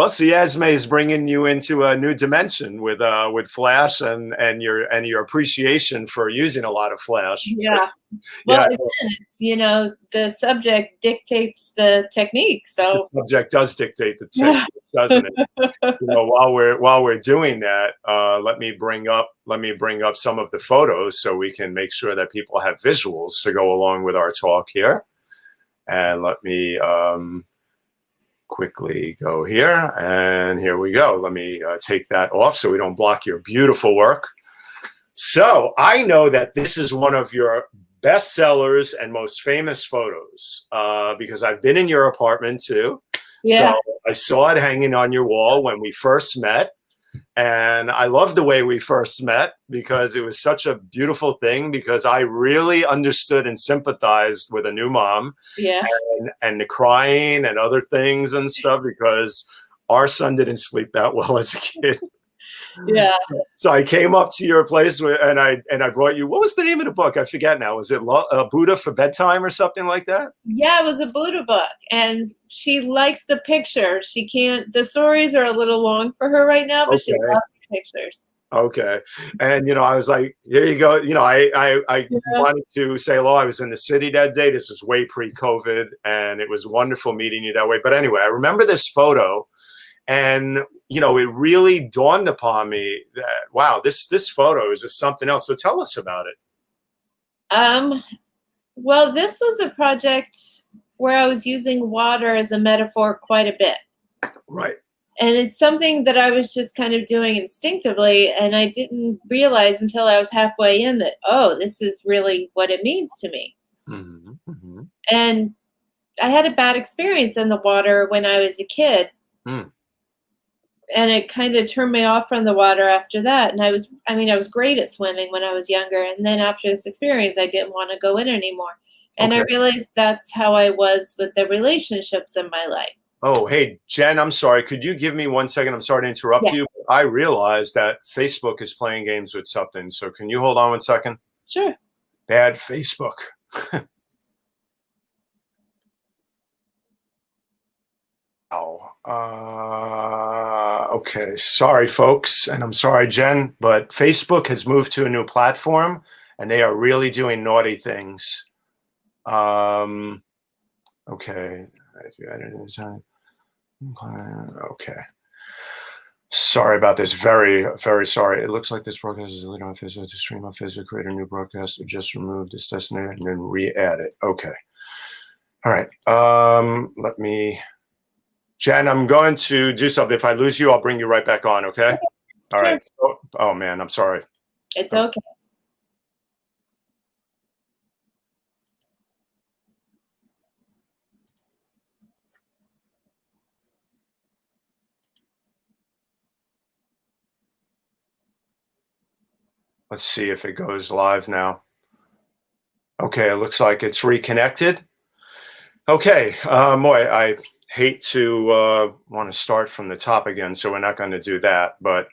Well, see, Esme is bringing you into a new dimension with Flash and your appreciation for using a lot of Flash. Yeah. Well, Yeah, again, it's, the subject dictates the technique. the So, subject does dictate the technique, doesn't it? While we're doing that, let me bring up some of the photos so we can make sure that people have visuals to go along with our talk here. And let me quickly go here, and here we go. Let me take that off so we don't block your beautiful work. So I know that this is one of your best sellers and most famous photos because I've been in your apartment too. yeah. So I saw it hanging on your wall when we first met. And I love the way we first met because it was such a beautiful thing because I really understood and sympathized with a new mom Yeah. and the crying and other things and stuff because our son didn't sleep that well as a kid. Yeah. So I came up to your place and I brought you. What was the name of the book? I forget now. Was it Buddha for Bedtime or something like that? Yeah, it was a Buddha book, and she likes the pictures. She can't. The stories are a little long for her right now, but she Okay. loves the pictures. Okay. And, I was like, here you go. I Yeah. wanted to say hello. I was in the city that day. This was way pre-COVID, and it was wonderful meeting you that way. But anyway, I remember this photo, and, it really dawned upon me that, wow, this photo is just something else. So tell us about it. Well, this was a project where I was using water as a metaphor quite a bit. Right. And it's something that I was just kind of doing instinctively, and I didn't realize until I was halfway in that, oh, this is really what it means to me. Mm-hmm. Mm-hmm. And I had a bad experience in the water when I was a kid. Mm. And it kind of turned me off from the water after that. And I was great at swimming when I was younger. And then after this experience, I didn't want to go in anymore. And Okay. I realized that's how I was with the relationships in my life. Oh, hey, Jen, I'm sorry. Could you give me 1 second? I'm sorry to interrupt Yeah, you. I realize that Facebook is playing games with something. So can you hold on 1 second? sure. Bad Facebook. Okay. Sorry, folks. And I'm sorry, Jen, but Facebook has moved to a new platform and they are really doing naughty things. Okay. Okay. Sorry about this. Very, very sorry. It looks like this broadcast is deleted on Facebook. To stream on Facebook, create a new broadcast, or just remove this destination and then re-add it. Okay. All right. Let me. Jen, I'm going to do something. If I lose you, I'll bring you right back on. Okay. All Sure. right. Oh man, I'm sorry. It's okay. Let's see if it goes live now. Okay, it looks like it's reconnected. Okay, boy, I hate to want to start from the top again, so we're not going to do that, but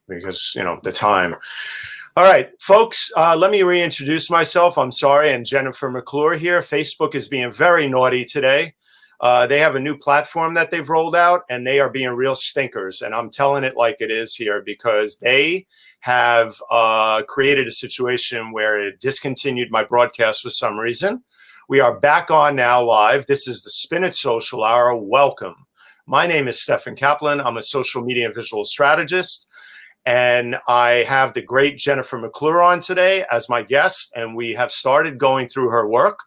because, the time. All right, folks, let me reintroduce myself. I'm sorry, and Jennifer McClure here. Facebook is being very naughty today. They have a new platform that they've rolled out, and they are being real stinkers. And I'm telling it like it is here because they have created a situation where it discontinued my broadcast for some reason. We are back on now live. This is the Spin It Social Hour. Welcome. My name is Stefan Kaplan. I'm a social media and visual strategist. And I have the great Jennifer McClure on today as my guest, and we have started going through her work.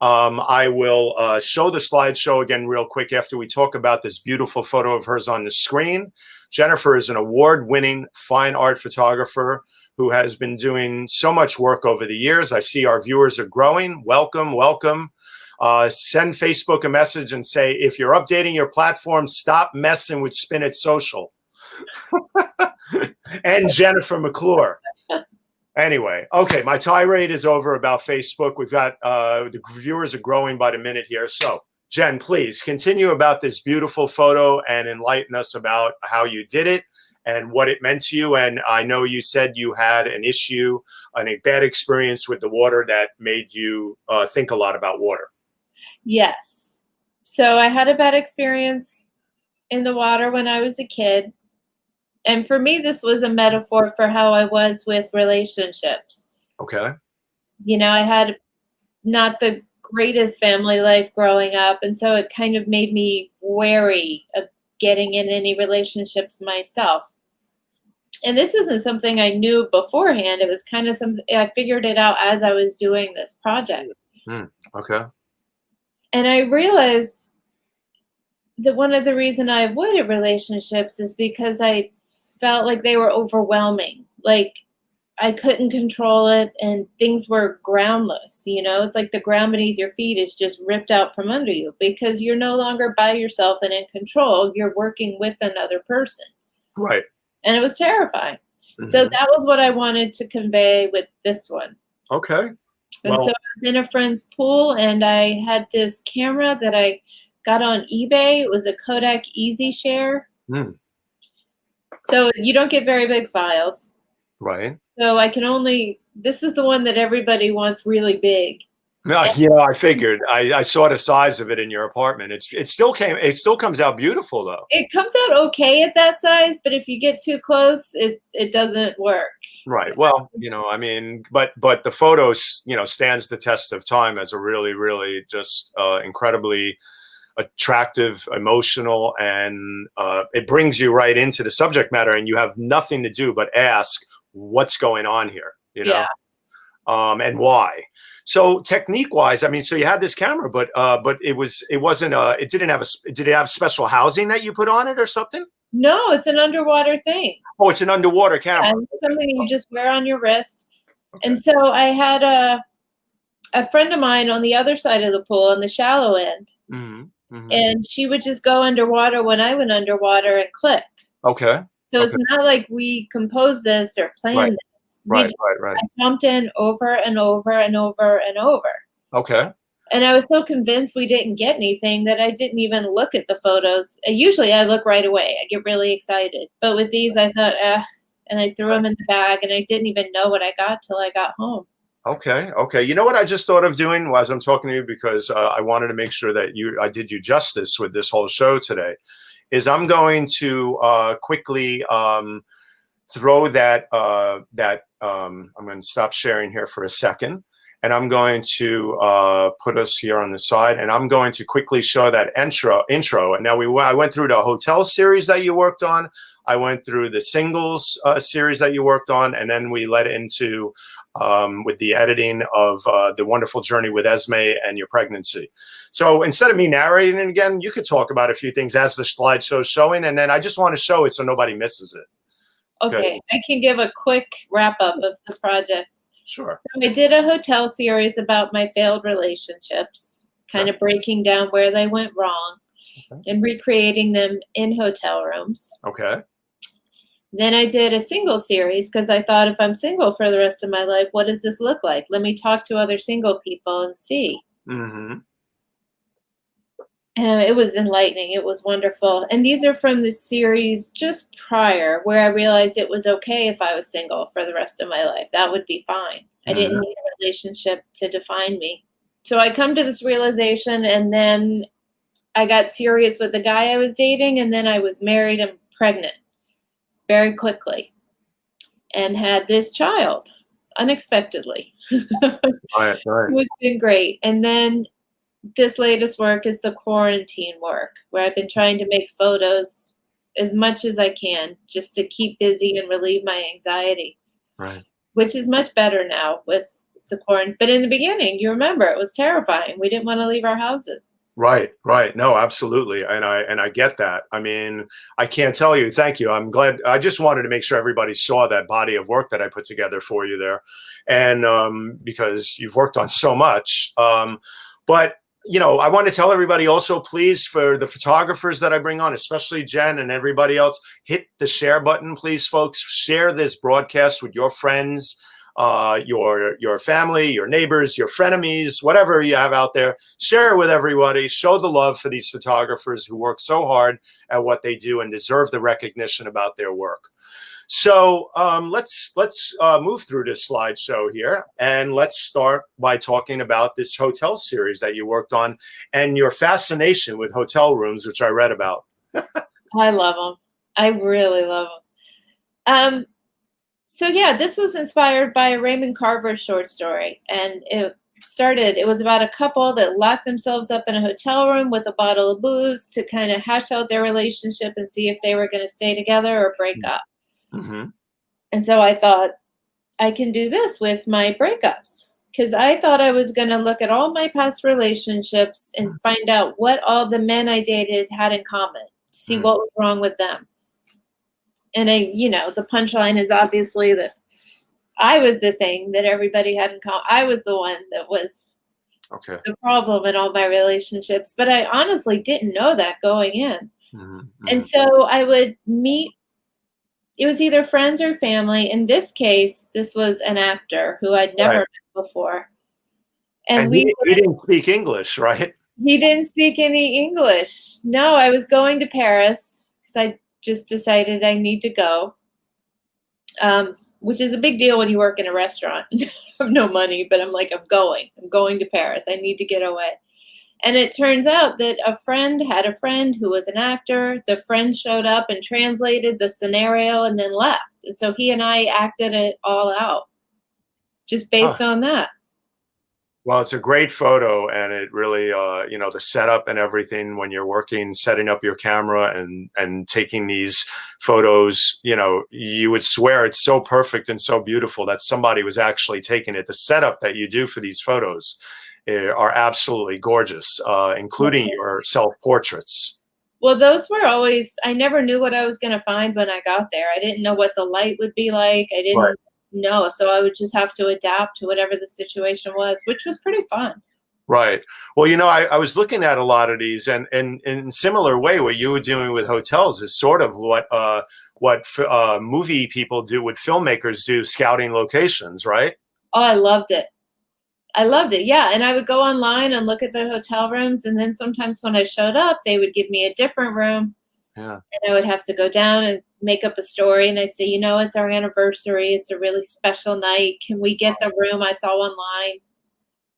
I will show the slideshow again real quick after we talk about this beautiful photo of hers on the screen. Jennifer is an award-winning fine art photographer who has been doing so much work over the years. I see our viewers are growing. Welcome, welcome. Send Facebook a message and say, if you're updating your platform, stop messing with Spin It Social. And Jennifer McClure. Anyway, okay, my tirade is over about Facebook. We've got the viewers are growing by the minute here. So, Jen, please continue about this beautiful photo and enlighten us about how you did it and what it meant to you. And I know you said you had an issue and a bad experience with the water that made you think a lot about water. Yes. So I had a bad experience in the water when I was a kid. And for me, this was a metaphor for how I was with relationships. Okay. You know, I had not the greatest family life growing up. And so it kind of made me wary of getting in any relationships myself. And this isn't something I knew beforehand. It was kind of something I figured it out as I was doing this project. Okay. And I realized that one of the reasons I avoided relationships is because I felt like they were overwhelming. Like I couldn't control it and things were groundless. You know, it's like the ground beneath your feet is just ripped out from under you because you're no longer by yourself and in control. You're working with another person. Right. And it was terrifying. So Mhm. that was what I wanted to convey with this one. Okay. And so Well, I was in a friend's pool and I had this camera that I got on eBay. It was a Kodak Easy Share. mm, So you don't get very big files. right. So I can only, this is the one that everybody wants really big. No, And yeah, I figured. I saw the size of it in your apartment. It still comes out beautiful though. it comes out okay at that size, but if you get too close, it doesn't work. Right. Well, I mean, but the photos, stands the test of time as a really, really just incredibly attractive, emotional, and it brings you right into the subject matter, and you have nothing to do but ask what's going on here, Yeah. and why. So technique wise, I mean, so you had this camera, but did it have special housing that you put on it or something? No, it's an underwater thing. Oh, it's an underwater camera. And something you just wear on your wrist. Okay. And so I had a friend of mine on the other side of the pool in the shallow end. And she would just go underwater when I went underwater and click. Okay. So Okay. it's not like we composed this or planned this. Right. I jumped in over and over and over and over. Okay. And I was so convinced we didn't get anything that I didn't even look at the photos. Usually I look right away. I get really excited. But with these, I thought, and I threw them in the bag and I didn't even know what I got till I got home. Okay. Okay. You know what I just thought of doing as I'm talking to you, because I wanted to make sure that I did you justice with this whole show today, is I'm going to quickly throw I'm going to stop sharing here for a second. And I'm going to put us here on the side, and I'm going to quickly show that intro. And now I went through the hotel series that you worked on. I went through the singles series that you worked on, and then we led into with the editing of the wonderful journey with Esme and your pregnancy. So instead of me narrating it again, you could talk about a few things as the slideshow is showing, and then I just want to show it so nobody misses it. Okay, I can give a quick wrap up of the projects. Sure. So I did a hotel series about my failed relationships, kind of breaking down where they went wrong and recreating them in hotel rooms. Okay. Then I did a single series because I thought if I'm single for the rest of my life, what does this look like? Let me talk to other single people and see. Mm-hmm. It was enlightening. It was wonderful. And these are from the series just prior where I realized it was okay if I was single for the rest of my life. That would be fine. I didn't need a relationship to define me. So I come to this realization, and then I got serious with the guy I was dating, and then I was married and pregnant very quickly and had this child unexpectedly. Right. It's been great. And then this latest work is the quarantine work, where I've been trying to make photos as much as I can just to keep busy and relieve my anxiety. Right. Which is much better now with the quarantine. But in the beginning, you remember, it was terrifying. We didn't want to leave our houses. Right. No, absolutely. And I get that. I mean, I can't tell you. Thank you. I'm glad. I just wanted to make sure everybody saw that body of work that I put together for you there. And because you've worked on so much. But I want to tell everybody also, please, for the photographers that I bring on, especially Jen and everybody else, hit the share button, please, folks. Share this broadcast with your friends, your family, your neighbors, your frenemies, whatever you have out there. Share it with everybody. Show the love for these photographers who work so hard at what they do and deserve the recognition about their work. So let's move through this slideshow here, and let's start by talking about this hotel series that you worked on and your fascination with hotel rooms, which I read about. I love them. I really love them. So yeah, this was inspired by a Raymond Carver short story, and it was about a couple that locked themselves up in a hotel room with a bottle of booze to kind of hash out their relationship and see if they were going to stay together or break up. Mm-hmm. And so I thought, I can do this with my breakups, because I thought I was going to look at all my past relationships and find out what all the men I dated had in common, to see what was wrong with them. And the punchline is obviously that I was the thing that everybody had in common. I was the one that was the problem in all my relationships. But I honestly didn't know that going in. Mm-hmm. And so I would meet, it was either friends or family. In this case, this was an actor who I'd never met before. And he didn't speak English, right? He didn't speak any English. No, I was going to Paris because I just decided I need to go, which is a big deal when you work in a restaurant. I have no money, but I'm like, I'm going to Paris. I need to get away. And it turns out that a friend had a friend who was an actor. The friend showed up and translated the scenario and then left. And so he and I acted it all out just based on that. Well, it's a great photo, and it really, the setup and everything when you're working, setting up your camera and taking these photos, you would swear it's so perfect and so beautiful that somebody was actually taking it. The setup that you do for these photos are absolutely gorgeous, including your self-portraits. Well, those were always, I never knew what I was going to find when I got there. I didn't know what the light would be like. I didn't know. So I would just have to adapt to whatever the situation was, which was pretty fun. Right. Well, I was looking at a lot of these, and in similar way, what you were doing with hotels is sort of what movie people do, what filmmakers do, scouting locations, right? Oh, I loved it. Yeah. And I would go online and look at the hotel rooms. And then sometimes when I showed up, they would give me a different room. Yeah. And I would have to go down and make up a story. And I'd say, it's our anniversary. It's a really special night. Can we get the room I saw online?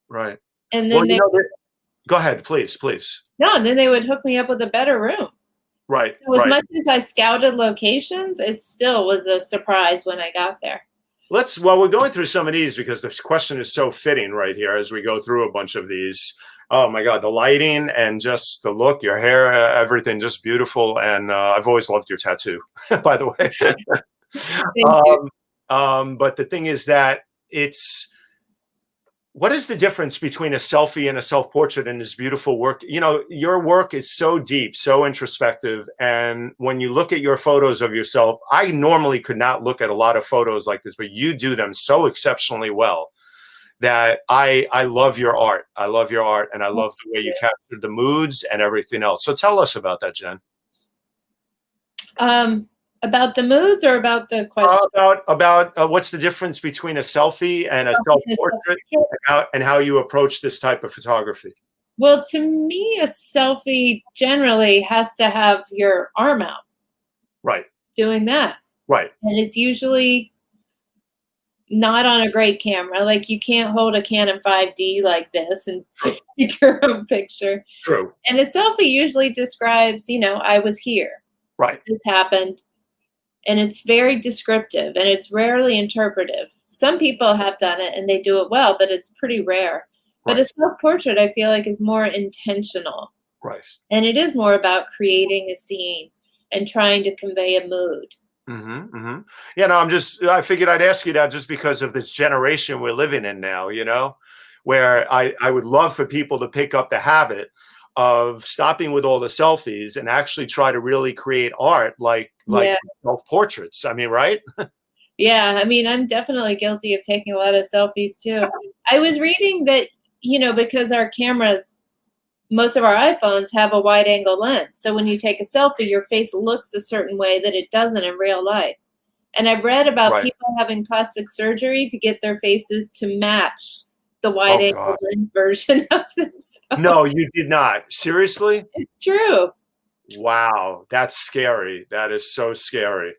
Right. And then go ahead, please. No, and then they would hook me up with a better room. Right. So as much as I scouted locations, it still was a surprise when I got there. We're going through some of these because this question is so fitting right here as we go through a bunch of these. Oh my God, the lighting and just the look, your hair, everything just beautiful. And I've always loved your tattoo, by the way. Thank you. But the thing is that what is the difference between a selfie and a self-portrait in this beautiful work? Your work is so deep, so introspective. And when you look at your photos of yourself, I normally could not look at a lot of photos like this, but you do them so exceptionally well that I love your art. I love your art, and I love the way you captured the moods and everything else. So tell us about that, Jen. About the moods or about the question? About what's the difference between a selfie and a self-portrait, and how you approach this type of photography? Well, to me, a selfie generally has to have your arm out. Right. Doing that. Right. And it's usually not on a great camera. Like you can't hold a Canon 5D like this and take your own picture. True. And a selfie usually describes, I was here. Right. This happened. And it's very descriptive and it's rarely interpretive. Some people have done it and they do it well, but it's pretty rare. But a self-portrait, I feel like, is more intentional. Right. And it is more about creating a scene and trying to convey a mood. Mm-hmm, mm-hmm. Yeah, no, I figured I'd ask you that just because of this generation we're living in now, where I would love for people to pick up the habit of stopping with all the selfies and actually try to really create art like self-portraits. I mean, right? Yeah, I mean, I'm definitely guilty of taking a lot of selfies too. I was reading that, because our cameras, most of our iPhones have a wide angle lens. So when you take a selfie, your face looks a certain way that it doesn't in real life. And I've read about people having plastic surgery to get their faces to match the wide angle lens version of themselves. No, you did not. Seriously? It's true. Wow, that's scary. That is so scary.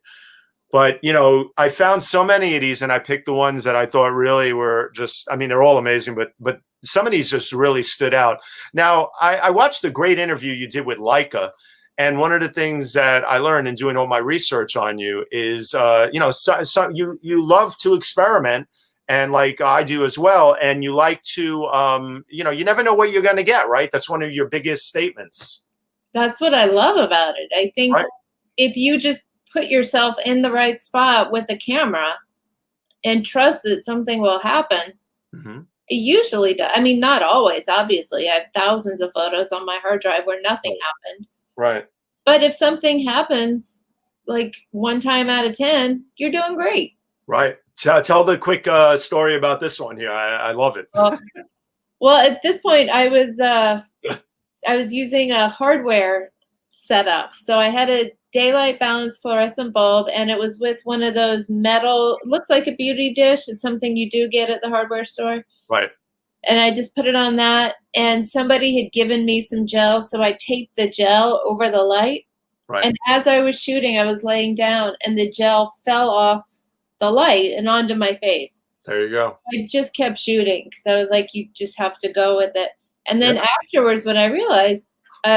But, I found so many of these and I picked the ones that I thought really were just, I mean, they're all amazing, but some of these just really stood out. Now, I watched the great interview you did with Leica, And one of the things that I learned in doing all my research on you is, you love to experiment, and like I do as well. And you like to, you never know what you're going to get, right? That's one of your biggest statements. That's what I love about it. I think Right. if you just put yourself in the right spot with a camera and trust that something will happen, Mm-hmm. it usually does. I mean, not always, obviously. I have thousands of photos on my hard drive where nothing happened. Right. But if something happens, like one time out of 10, you're doing great. Right. Tell the quick story about this one here. I love it. Well, at this point, I was using a hardware setup. So I had a daylight balanced fluorescent bulb, and it was with one of those metal, looks like a beauty dish. It's something you do get at the hardware store. Right. And I just put it on that, and somebody had given me some gel, so I taped the gel over the light. Right. And as I was shooting, I was laying down, and the gel fell off the light and onto my face. There you go. I just kept shooting because I was like, you just have to go with it. And then afterwards, when I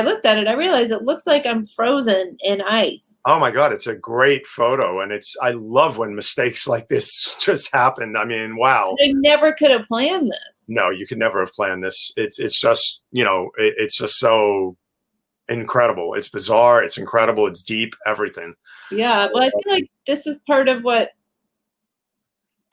looked at it, I realized it looks like I'm frozen in ice. Oh my God, it's a great photo. And I love when mistakes like this just happen. I mean, wow. I never could have planned this. No, you could never have planned this. It's just, it's just so incredible. It's bizarre. It's incredible. It's deep, everything. Yeah. Well, I feel like this is part of what,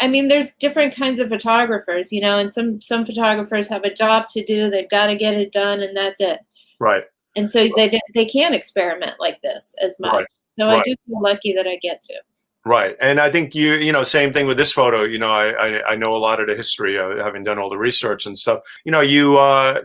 I mean, there's different kinds of photographers, and some photographers have a job to do. They've got to get it done, and that's it. Right. And so they can't experiment like this as much. Right. So I do feel lucky that I get to. Right. And I think same thing with this photo. I know a lot of the history, having done all the research and stuff. You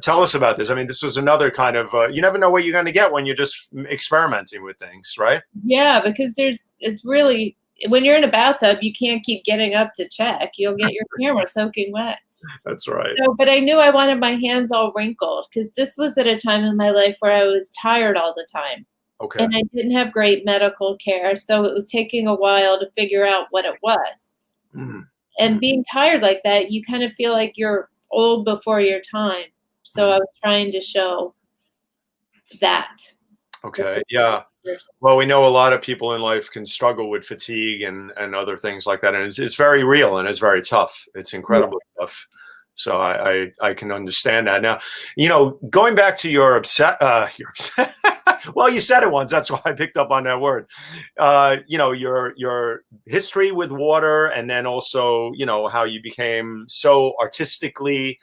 tell us about this. I mean, this was another kind of, you never know what you're going to get when you're just experimenting with things, right? Yeah, because it's really, when you're in a bathtub, you can't keep getting up to check. You'll get your camera soaking wet. That's right. So, but I knew I wanted my hands all wrinkled because this was at a time in my life where I was tired all the time. Okay. And I didn't have great medical care. So it was taking a while to figure out what it was. Mm. And being tired like that, you kind of feel like you're old before your time. So I was trying to show that. Okay. Yeah. Well, we know a lot of people in life can struggle with fatigue and other things like that. And it's very real and it's very tough. It's incredibly tough. So I can understand that. Now, going back to your well, you said it once. That's why I picked up on that word. Your history with water, and then also, how you became so artistically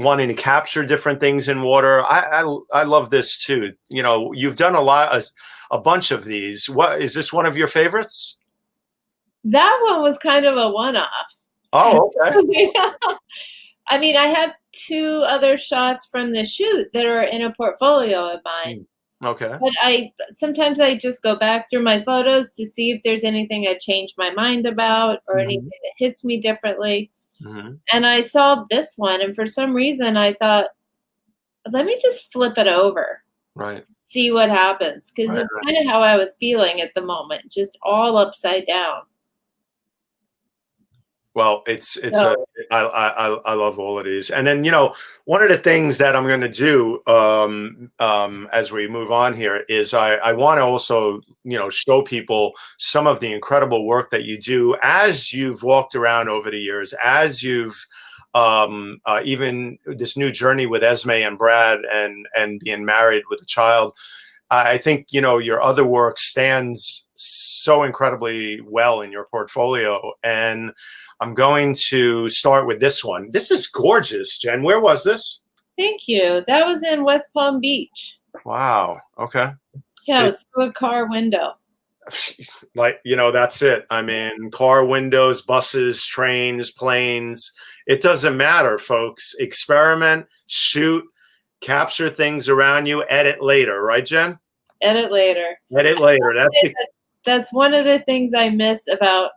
wanting to capture different things in water. I love this too. You've done a bunch of these. What is this one of your favorites? That one was kind of a one-off. Oh, okay. I mean, I have 2 other shots from the shoot that are in a portfolio of mine. Okay. But sometimes I just go back through my photos to see if there's anything I've changed my mind about or anything that hits me differently. Mm-hmm. And I saw this one, and for some reason I thought, let me just flip it over. Right. See what happens. Because it's kind of how I was feeling at the moment, just all upside down. Well, I love all of these. And then, one of the things that I'm going to do as we move on here is I want to also, show people some of the incredible work that you do as you've walked around over the years, as you've even this new journey with Esme and Brad and being married with a child. I think, your other work stands so incredibly well in your portfolio. And I'm going to start with this one. This is gorgeous, Jen. Where was this? Thank you. That was in West Palm Beach. Wow. Okay. Yeah, it was through a car window. That's it. I mean, car windows, buses, trains, planes. It doesn't matter, folks. Experiment, shoot, capture things around you, edit later. Right, Jen? Edit later. Edit later. That's one of the things I miss about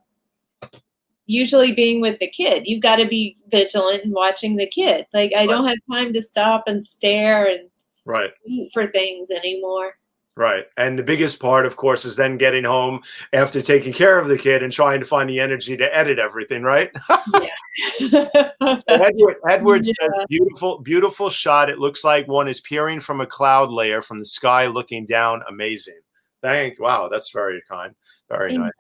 usually being with the kid. You've got to be vigilant and watching the kid. Like, I don't have time to stop and stare and wait for things anymore. Right. And the biggest part, of course, is then getting home after taking care of the kid and trying to find the energy to edit everything, right? Yeah. So Edward says, Yeah. beautiful, beautiful shot. It looks like one is peering from a cloud layer from the sky looking down. Amazing. Wow, that's very kind. Very nice.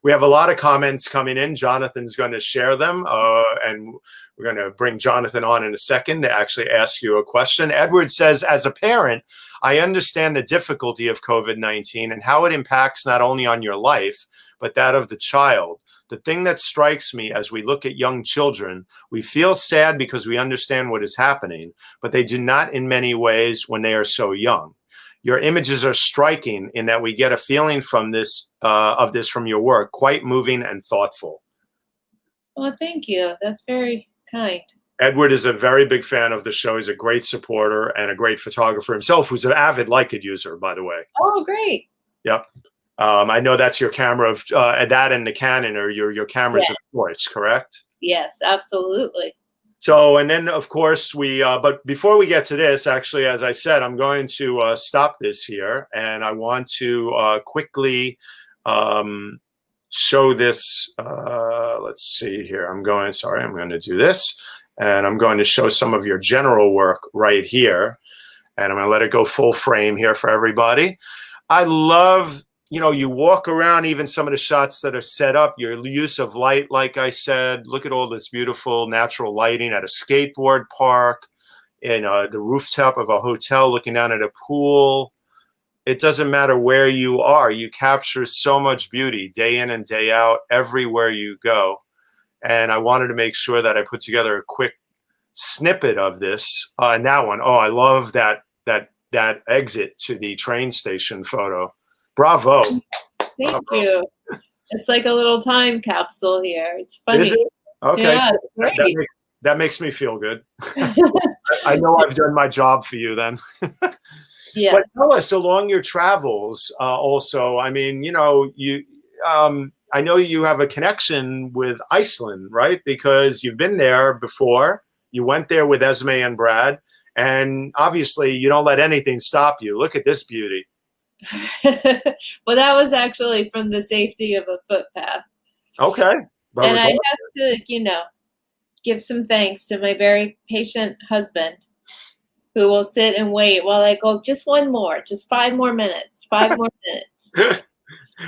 We have a lot of comments coming in. Jonathan's going to share them, and we're going to bring Jonathan on in a second to actually ask you a question. Edward says, as a parent, I understand the difficulty of COVID-19 and how it impacts not only on your life, but that of the child. The thing that strikes me as we look at young children, we feel sad because we understand what is happening, but they do not in many ways when they are so young. Your images are striking in that we get a feeling from this, of this from your work, quite moving and thoughtful. Well, thank you. That's very kind. Edward is a very big fan of the show. He's a great supporter and a great photographer himself, who's an avid Leica user, by the way. Oh, great. Yep. I know that's your camera of that and the Canon are your cameras of choice, correct? Yes, absolutely. So, and then of course but before we get to this, actually, as I said, I'm going to stop this here, and I want to quickly show this. Let's see here. I'm going to do this, and I'm going to show some of your general work right here, and I'm going to let it go full frame here for everybody. I love, you walk around, even some of the shots that are set up, your use of light, like I said, look at all this beautiful natural lighting at a skateboard park, in the rooftop of a hotel, looking down at a pool. It doesn't matter where you are. You capture so much beauty day in and day out, everywhere you go. And I wanted to make sure that I put together a quick snippet of this. And that one, oh, I love that exit to the train station photo. Bravo. Thank you. It's like a little time capsule here. It's funny. Is it? Okay. Yeah, it's great. That makes me feel good. I know I've done my job for you then. Yeah. But tell us, along your travels, also, I mean, I know you have a connection with Iceland, right? Because you've been there before. You went there with Esme and Brad, and obviously you don't let anything stop you. Look at this beauty. Well, that was actually from the safety of a footpath. Okay. And I have to, give some thanks to my very patient husband, who will sit and wait while I go, just 5 more minutes, 5 more minutes.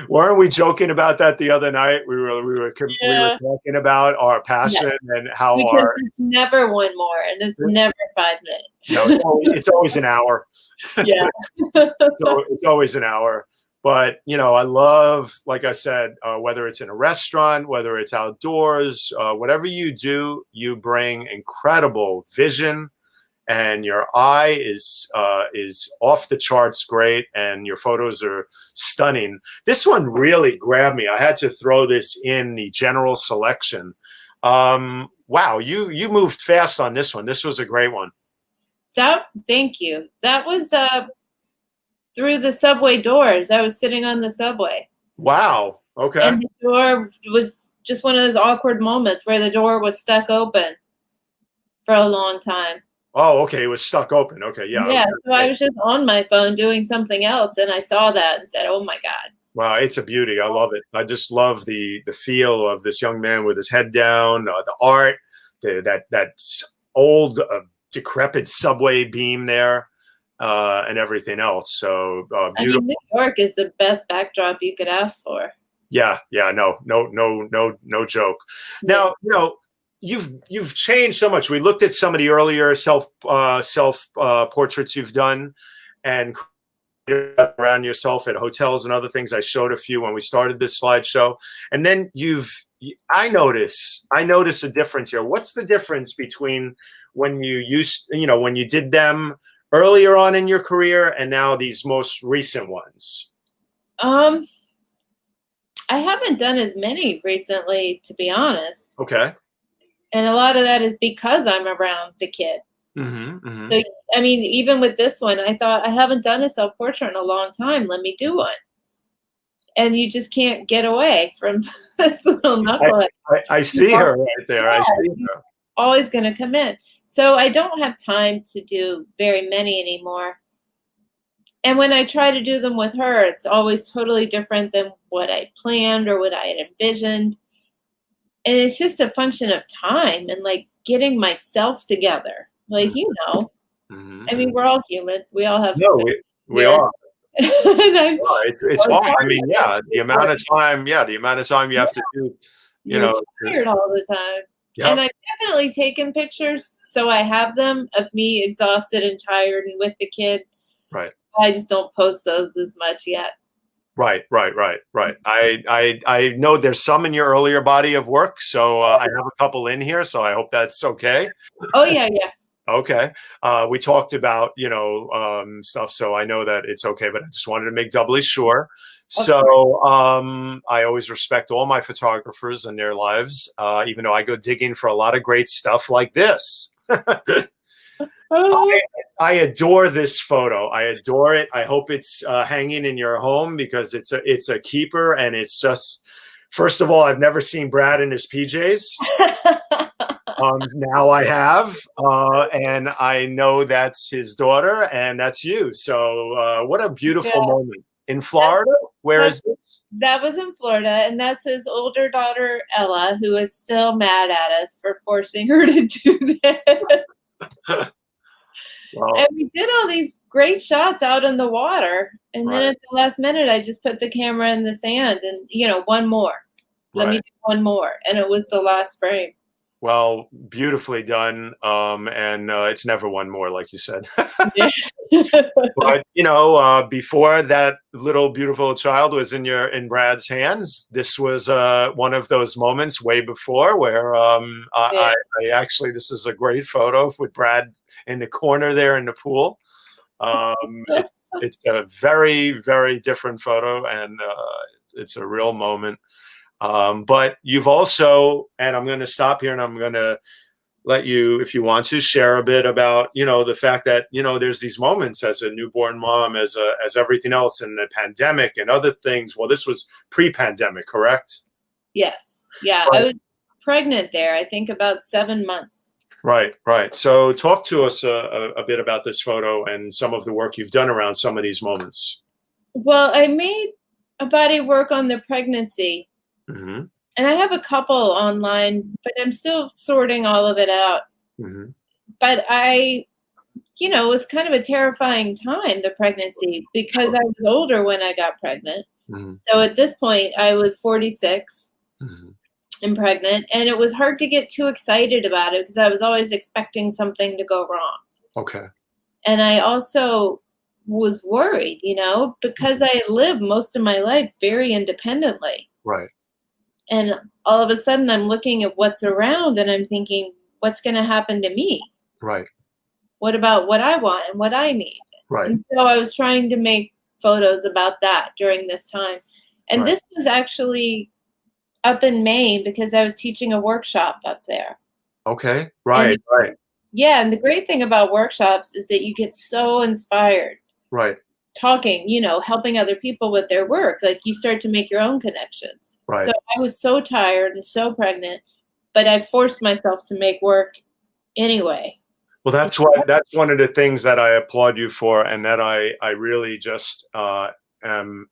Weren't we joking about that the other night? We were talking about our passion and how because it's never 1 more, and it's never 5 minutes. No, it's always an hour. Yeah. It's always an hour. But, I love, like I said, whether it's in a restaurant, whether it's outdoors, whatever you do, you bring incredible vision, and your eye is off the charts great, and your photos are stunning. This one really grabbed me. I had to throw this in the general selection. Wow, you moved fast on this one. This was a great one. Thank you. That was through the subway doors. I was sitting on the subway. Wow. Okay. And the door was just one of those awkward moments where the door was stuck open for a long time. Oh, okay. It was stuck open. Okay. Yeah. Yeah. Okay. So I was just on my phone doing something else, and I saw that and said, "Oh my God." Wow, it's a beauty. I love it. I just love the feel of this young man with his head down, the art, that old decrepit subway beam there, and everything else. So beautiful. I mean, New York is the best backdrop you could ask for. Yeah. No joke. Now, you've changed so much. We looked at some of the earlier self portraits you've done, and around yourself at hotels and other things. I showed a few when we started this slideshow, and then I notice a difference here. What's the difference between when when you did them earlier on in your career and now these most recent ones? I haven't done as many recently, to be honest. Okay. And a lot of that is because I'm around the kid. Mm-hmm, mm-hmm. So, I mean, even with this one, I thought, I haven't done a self-portrait in a long time. Let me do one. And you just can't get away from this little knucklehead. I see her right there. Yeah, I see her. Always going to come in. So I don't have time to do very many anymore. And when I try to do them with her, it's always totally different than what I planned or what I had envisioned. And it's just a function of time and like getting myself together. Like, I mean, we're all human. We all have No, stuff. we Yeah. are. And I'm Well, it's so hard. I mean, tired. the amount of time, you have to do, you You're know, tired all the time. yeah, And I've definitely taken pictures, so I have them of me exhausted and tired and with the kid. right. I just don't post those as much yet. Right. I know there's some in your earlier body of work, so I have a couple in here, so I hope that's okay. Oh yeah, yeah. Okay. We talked about, stuff, so I know that it's okay, but I just wanted to make doubly sure. So I always respect all my photographers and their lives, even though I go digging for a lot of great stuff like this. I adore this photo. I adore it. I hope it's hanging in your home because it's a keeper, and it's just, first of all, I've never seen Brad in his PJs. Now I have, and I know that's his daughter, and that's you. So what a beautiful moment in Florida. Where is this? That was in Florida, and that's his older daughter Ella, who is still mad at us for forcing her to do this. Well, and we did all these great shots out in the water, and then at the last minute, I just put the camera in the sand, and one more. Let me do one more, and it was the last frame. Well, beautifully done, and it's never one more, like you said. But before that little beautiful child was in Brad's hands, this was one of those moments way before where I actually, this is a great photo with Brad in the corner there in the pool. It's a very, very different photo, and it's a real moment. But you've also, and I'm going to stop here, and I'm going to let you, if you want to, share a bit about, the fact that, there's these moments as a newborn mom, as everything else, and the pandemic and other things. Well, this was pre-pandemic, correct? Yes. Yeah. Right. I was pregnant there, I think about 7 months. Right. So talk to us a bit about this photo and some of the work you've done around some of these moments. Well, I made a body work on the pregnancy. Mm-hmm. And I have a couple online, but I'm still sorting all of it out. Mm-hmm. But it was kind of a terrifying time, the pregnancy, because I was older when I got pregnant. Mm-hmm. So at this point, I was 46 and pregnant, and it was hard to get too excited about it because I was always expecting something to go wrong. Okay. And I also was worried, because I lived most of my life very independently. Right. And all of a sudden I'm looking at what's around and I'm thinking, what's going to happen to me? Right. What about what I want and what I need? Right. And so I was trying to make photos about that during this time. And this was actually up in Maine because I was teaching a workshop up there. Okay. Right. Yeah. And the great thing about workshops is that you get so inspired. Right. Talking, helping other people with their work. Like you start to make your own connections. Right. So I was so tired and so pregnant, but I forced myself to make work anyway. Well, that's one of the things that I applaud you for, and that I really just am,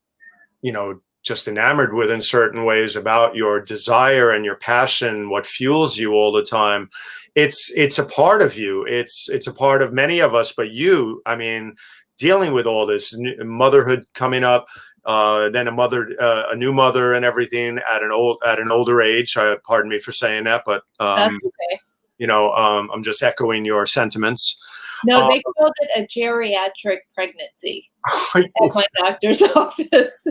just enamored with in certain ways about your desire and your passion, what fuels you all the time. It's a part of you. It's a part of many of us, but you, I mean, dealing with all this motherhood coming up, then a new mother and everything at an older age. Pardon me for saying that, but that's okay. I'm just echoing your sentiments. No, they called it a geriatric pregnancy at my doctor's office.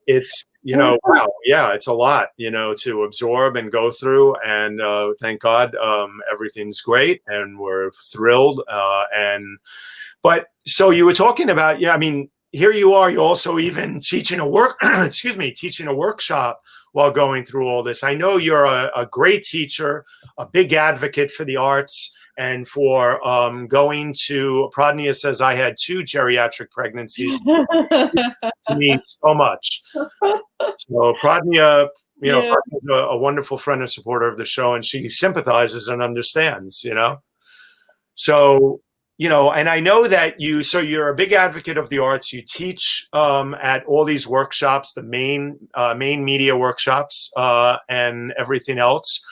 It's wow, yeah, it's a lot, to absorb and go through. And thank God, everything's great, and we're thrilled. But so you were talking about, I mean, here you are. You're also even teaching teaching a workshop while going through all this. I know you're a great teacher, a big advocate for the arts, and for going to, Pradnya says, I had 2 geriatric pregnancies. To me, so much. So Pradnya, Pradnya's a wonderful friend and supporter of the show, and she sympathizes and understands, So and I know that so you're a big advocate of the arts. You teach at all these workshops, the main media workshops, and everything else.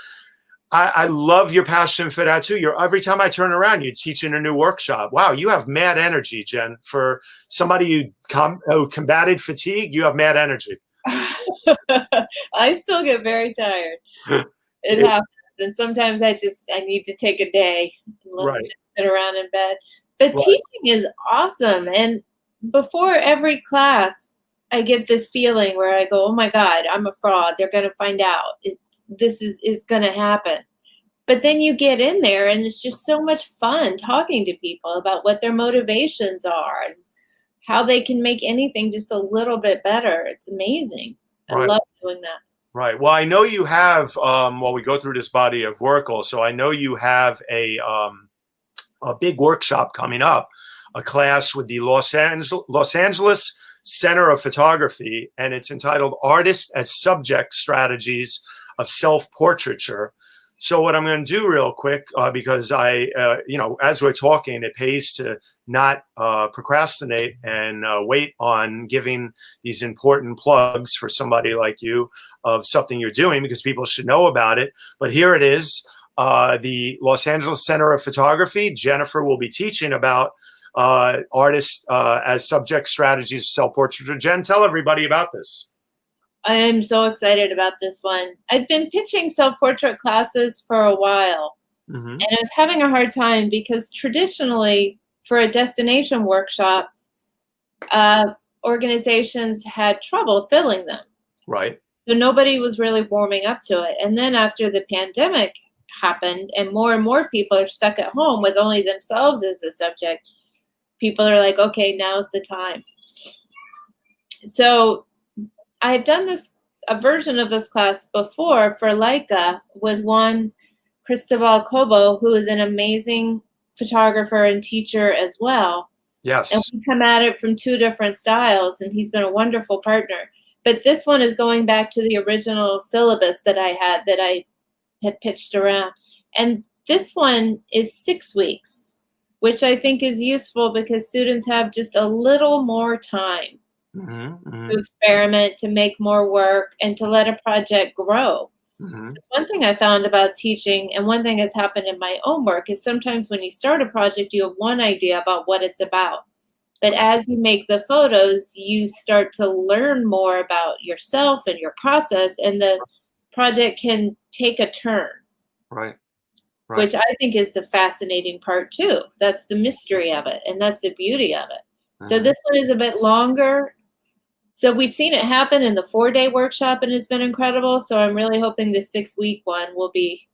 I love your passion for that too. Every time I turn around, you're teaching a new workshop. Wow, you have mad energy, Jen. For somebody who combated fatigue, you have mad energy. I still get very tired. It happens. And sometimes I need to take a day and just sit around in bed. But teaching is awesome. And before every class, I get this feeling where I go, oh my God, I'm a fraud. They're going to find out. This is going to happen. But then you get in there and it's just so much fun talking to people about what their motivations are and how they can make anything just a little bit better. It's amazing. I love doing that. Right. Well, I know you have, while we go through this body of work also, I know you have a big workshop coming up, a class with the Los Angeles Center of Photography, and it's entitled Artist as Subject Strategies of Self-Portraiture. So what I'm going to do real quick, because as we're talking, it pays to not procrastinate and wait on giving these important plugs for somebody like you of something you're doing, because people should know about it. But here it is, the Los Angeles Center of Photography. Jennifer will be teaching about artists as subject strategies of self-portraiture. Jen, tell everybody about this. I am so excited about this one. I've been pitching self-portrait classes for a while, and I was having a hard time because traditionally, for a destination workshop, organizations had trouble filling them. Right. So nobody was really warming up to it. And then after the pandemic happened and more people are stuck at home with only themselves as the subject, people are like, okay, now's the time. So I've done a version of this class before for Leica with one Cristobal Cobo, who is an amazing photographer and teacher as well. Yes. And we come at it from two different styles, and he's been a wonderful partner. But this one is going back to the original syllabus that I had pitched around. And this one is 6 weeks, which I think is useful because students have just a little more time to experiment, to make more work, and to let a project grow. One thing I found about teaching, and one thing that's happened in my own work, is sometimes when you start a project, you have one idea about what it's about. But as you make the photos, you start to learn more about yourself and your process, and the project can take a turn. Right. Which I think is the fascinating part too. That's the mystery of it, and that's the beauty of it. So this one is a bit longer. So we've seen it happen in the 4-day workshop, and it's been incredible. So I'm really hoping the 6-week one will be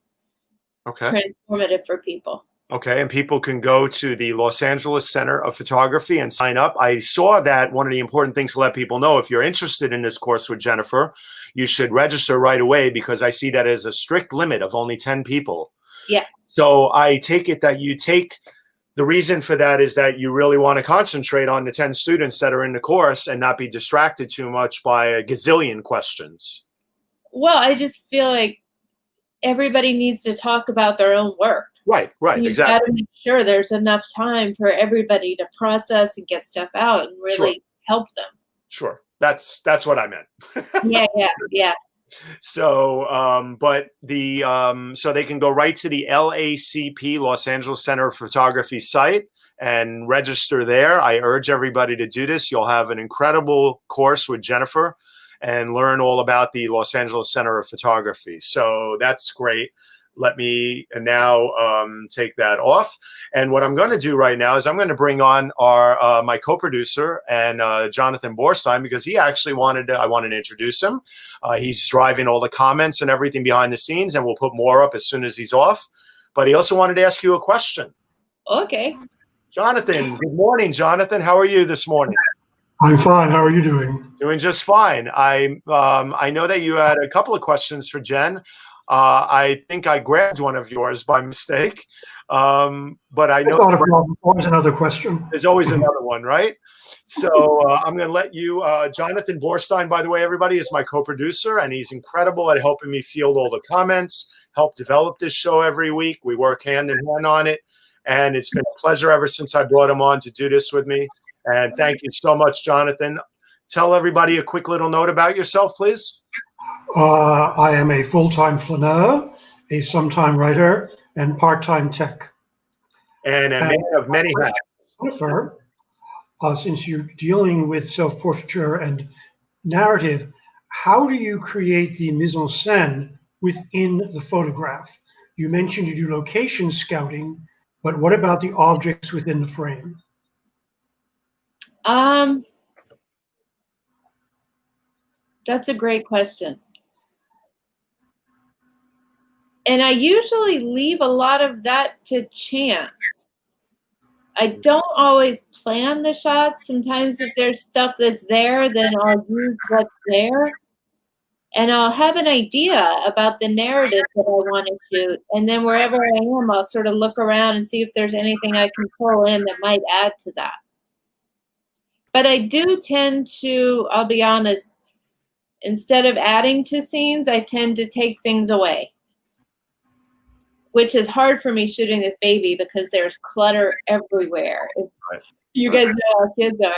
transformative for people. Okay, and people can go to the Los Angeles Center of Photography and sign up. I saw that one of the important things to let people know, if you're interested in this course with Jennifer, you should register right away, because I see that as a strict limit of only 10 people. Yes. So I take it that the reason for that is that you really want to concentrate on the 10 students that are in the course and not be distracted too much by a gazillion questions. Well, I just feel like everybody needs to talk about their own work. Right, You've exactly. got to make sure there's enough time for everybody to process and get stuff out and really help them. Sure. That's what I meant. Yeah. So, so they can go right to the LACP, Los Angeles Center of Photography site, and register there. I urge everybody to do this. You'll have an incredible course with Jennifer and learn all about the Los Angeles Center of Photography. So that's great. Let me now take that off. And what I'm going to do right now is I'm going to bring on my co-producer and Jonathan Borstein, because he actually I wanted to introduce him. He's driving all the comments and everything behind the scenes, and we'll put more up as soon as he's off. But he also wanted to ask you a question. Okay. Jonathan, good morning, Jonathan. How are you this morning? I'm fine. How are you doing? Doing just fine. I know that you had a couple of questions for Jen. I think I grabbed one of yours by mistake, but I know there's always another question. There's always another one, right? So I'm going to let you, Jonathan Borstein, by the way, everybody, is my co-producer, and he's incredible at helping me field all the comments, help develop this show every week. We work hand in hand on it. And it's been a pleasure ever since I brought him on to do this with me. And thank you so much, Jonathan. Tell everybody a quick little note about yourself, please. I am a full-time flaneur, a sometime writer, and part-time tech. And a man of many hats. Jennifer, since you're dealing with self-portraiture and narrative, how do you create the mise-en-scène within the photograph? You mentioned you do location scouting, but what about the objects within the frame? That's a great question. And I usually leave a lot of that to chance. I don't always plan the shots. Sometimes if there's stuff that's there, then I'll use what's there. And I'll have an idea about the narrative that I want to shoot. And then wherever I am, I'll sort of look around and see if there's anything I can pull in that might add to that. But I do tend to, I'll be honest, instead of adding to scenes, I tend to take things away, which is hard for me shooting this baby because there's clutter everywhere. Right. You guys know how kids are.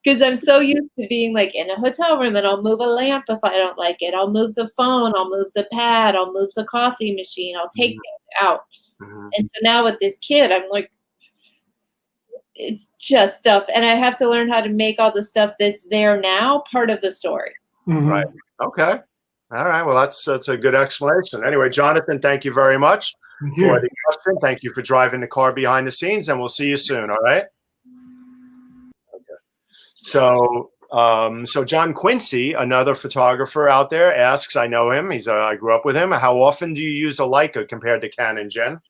Because I'm so used to being like in a hotel room and I'll move a lamp if I don't like it. I'll move the phone, I'll move the pad, I'll move the coffee machine, I'll take things out. And so now with this kid, I'm like, it's just stuff. And I have to learn how to make all the stuff that's there now part of the story. Right. Okay. All right. Well, that's a good explanation. Anyway, Jonathan, thank you very much for the question. Thank you for driving the car behind the scenes, and we'll see you soon. All right. Okay. So, so John Quincy, another photographer out there, asks. I know him. I grew up with him. How often do you use a Leica compared to Canon, Jen?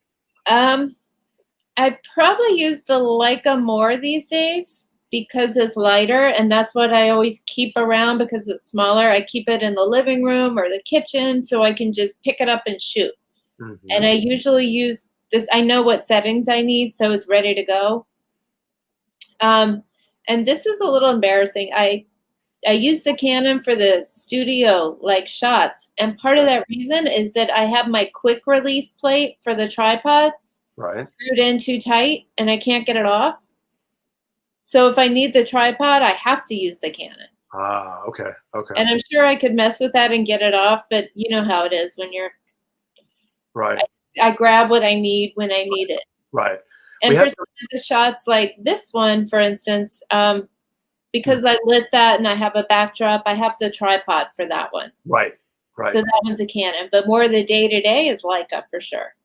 I probably use the Leica more these days because it's lighter, and that's what I always keep around because it's smaller. I keep it in the living room or the kitchen so I can just pick it up and shoot. And I usually use this. I know what settings I need, so it's ready to go. And this is a little embarrassing. I use the Canon for the studio like shots, and part of that reason is that I have my quick release plate for the tripod screwed in too tight, and I can't get it off. So if I need the tripod, I have to use the Canon. Ah, okay, okay. And I'm sure I could mess with that and get it off, but you know how it is when you're I grab what I need when I need it. Right. And for some of the shots like this one, for instance, because I lit that and I have a backdrop, I have the tripod for that one. Right. Right. So that one's a Canon, but more of the day-to-day is Leica for sure.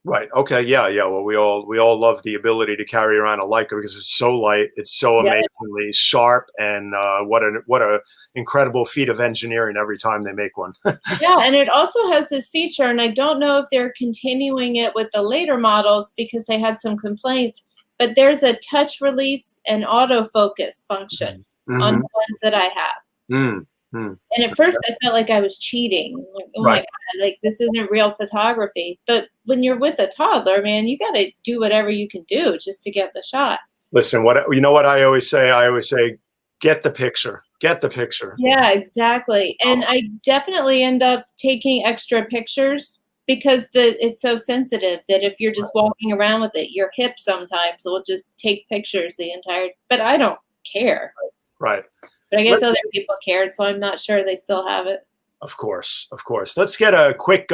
Right. Okay. Yeah. Yeah. Well, we all love the ability to carry around a Leica because it's so light. It's so amazingly sharp, and what a incredible feat of engineering every time they make one. Yeah, and it also has this feature, and I don't know if they're continuing it with the later models because they had some complaints. But there's a touch release and autofocus function on the ones that I have. And at first I felt like I was cheating. Like, oh my God, like this isn't real photography. But when you're with a toddler, man, you got to do whatever you can do just to get the shot. Listen, what I always say? I always say, get the picture. Get the picture. Yeah, exactly. And I definitely end up taking extra pictures because it's so sensitive that if you're just walking around with it, your hip sometimes will just take pictures the entire. But I don't care. Right. But I guess other people cared, so I'm not sure they still have it. Of course, of course. Let's get a quick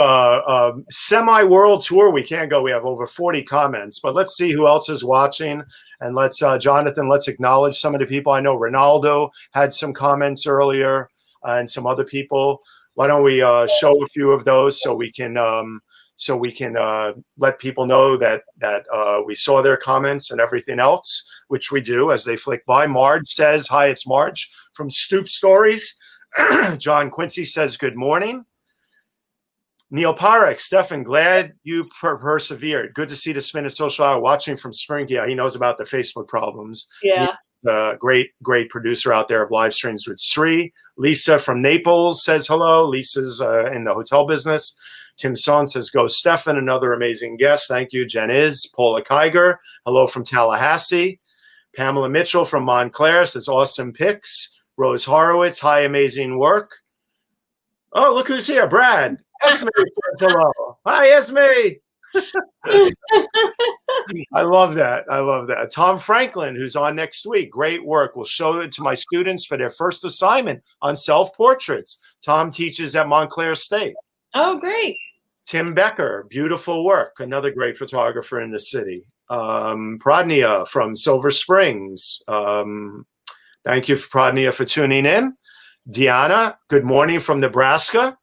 semi-world tour. We can't go. We have over 40 comments, but let's see who else is watching. And let's, Jonathan, let's acknowledge some of the people. I know Ronaldo had some comments earlier and some other people. Why don't we show a few of those so we can let people know that we saw their comments and everything else, which we do as they flick by. Marge says, hi, it's Marge from Stoop Stories. John Quincy says, good morning. Neil Parek, Stefan, glad you persevered. Good to see the Spin It Social Hour watching from Spring. Yeah, he knows about the Facebook problems. Yeah. Great producer out there of live streams with Sri. Lisa from Naples says hello. Lisa's in the hotel business. Tim Son says, go Stefan, another amazing guest. Thank you. Jen is. Paula Kiger, hello from Tallahassee. Pamela Mitchell from Montclair says, awesome pics. Rose Horowitz, hi, amazing work. Oh, look who's here, Brad. Esme says hello. Hi, Esme. I love that. I love that. Tom Franklin, who's on next week, great work. We'll show it to my students for their first assignment on self-portraits. Tom teaches at Montclair State. Oh, great. Tim Becker, beautiful work. Another great photographer in the city. Pradnia from Silver Springs. Thank you, Pradnia, for tuning in. Deanna, good morning from Nebraska.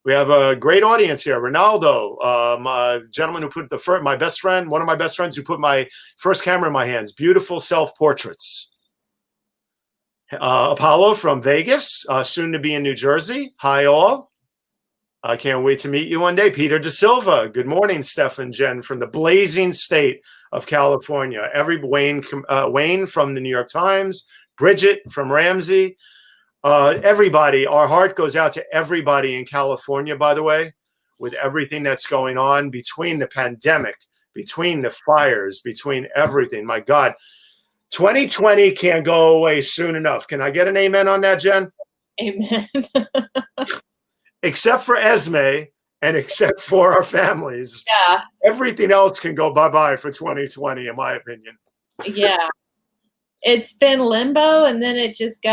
We have a great audience here. Ronaldo, a gentleman who put my best friend, one of my best friends who put my first camera in my hands. Beautiful self-portraits. Apollo from Vegas, soon to be in New Jersey. Hi, all. I can't wait to meet you one day. Peter De Silva. Good morning, Steph and Jen from the blazing state of California. Wayne from the New York Times. Bridget from Ramsey. Everybody, our heart goes out to everybody in California, by the way, with everything that's going on between the pandemic, between the fires, between everything. My God, 2020 can't go away soon enough. Can I get an amen on that, Jen? Amen. Except for Esme and except for our families. Yeah. Everything else can go bye-bye for 2020, in my opinion. Yeah. It's been limbo, and then it just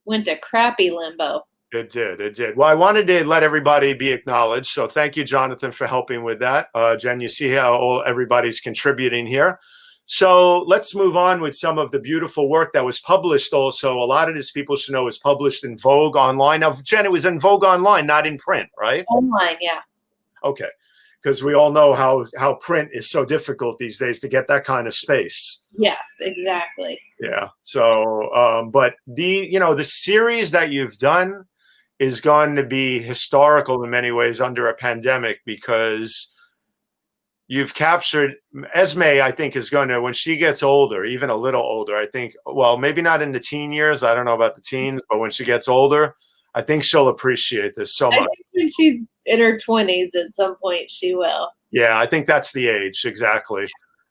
went to crappy limbo. It did. It did. Well, I wanted to let everybody be acknowledged. So thank you, Jonathan, for helping with that. Jen, you see how everybody's contributing here. So let's move on with some of the beautiful work that was published also. A lot of this people should know is published in Vogue Online. Now, Jen, it was in Vogue Online, not in print, right? Online, yeah. Okay. Because we all know how print is so difficult these days to get that kind of space. Yes, exactly. Yeah. So, but the series that you've done is going to be historical in many ways under a pandemic, because you've captured Esme, I think, is going to, when she gets older, even a little older, I think, well, maybe not in the teen years. I don't know about the teens, but when she gets older, I think she'll appreciate this so much. I think when she's in her 20s at some point, she will. Yeah, I think that's the age. Exactly.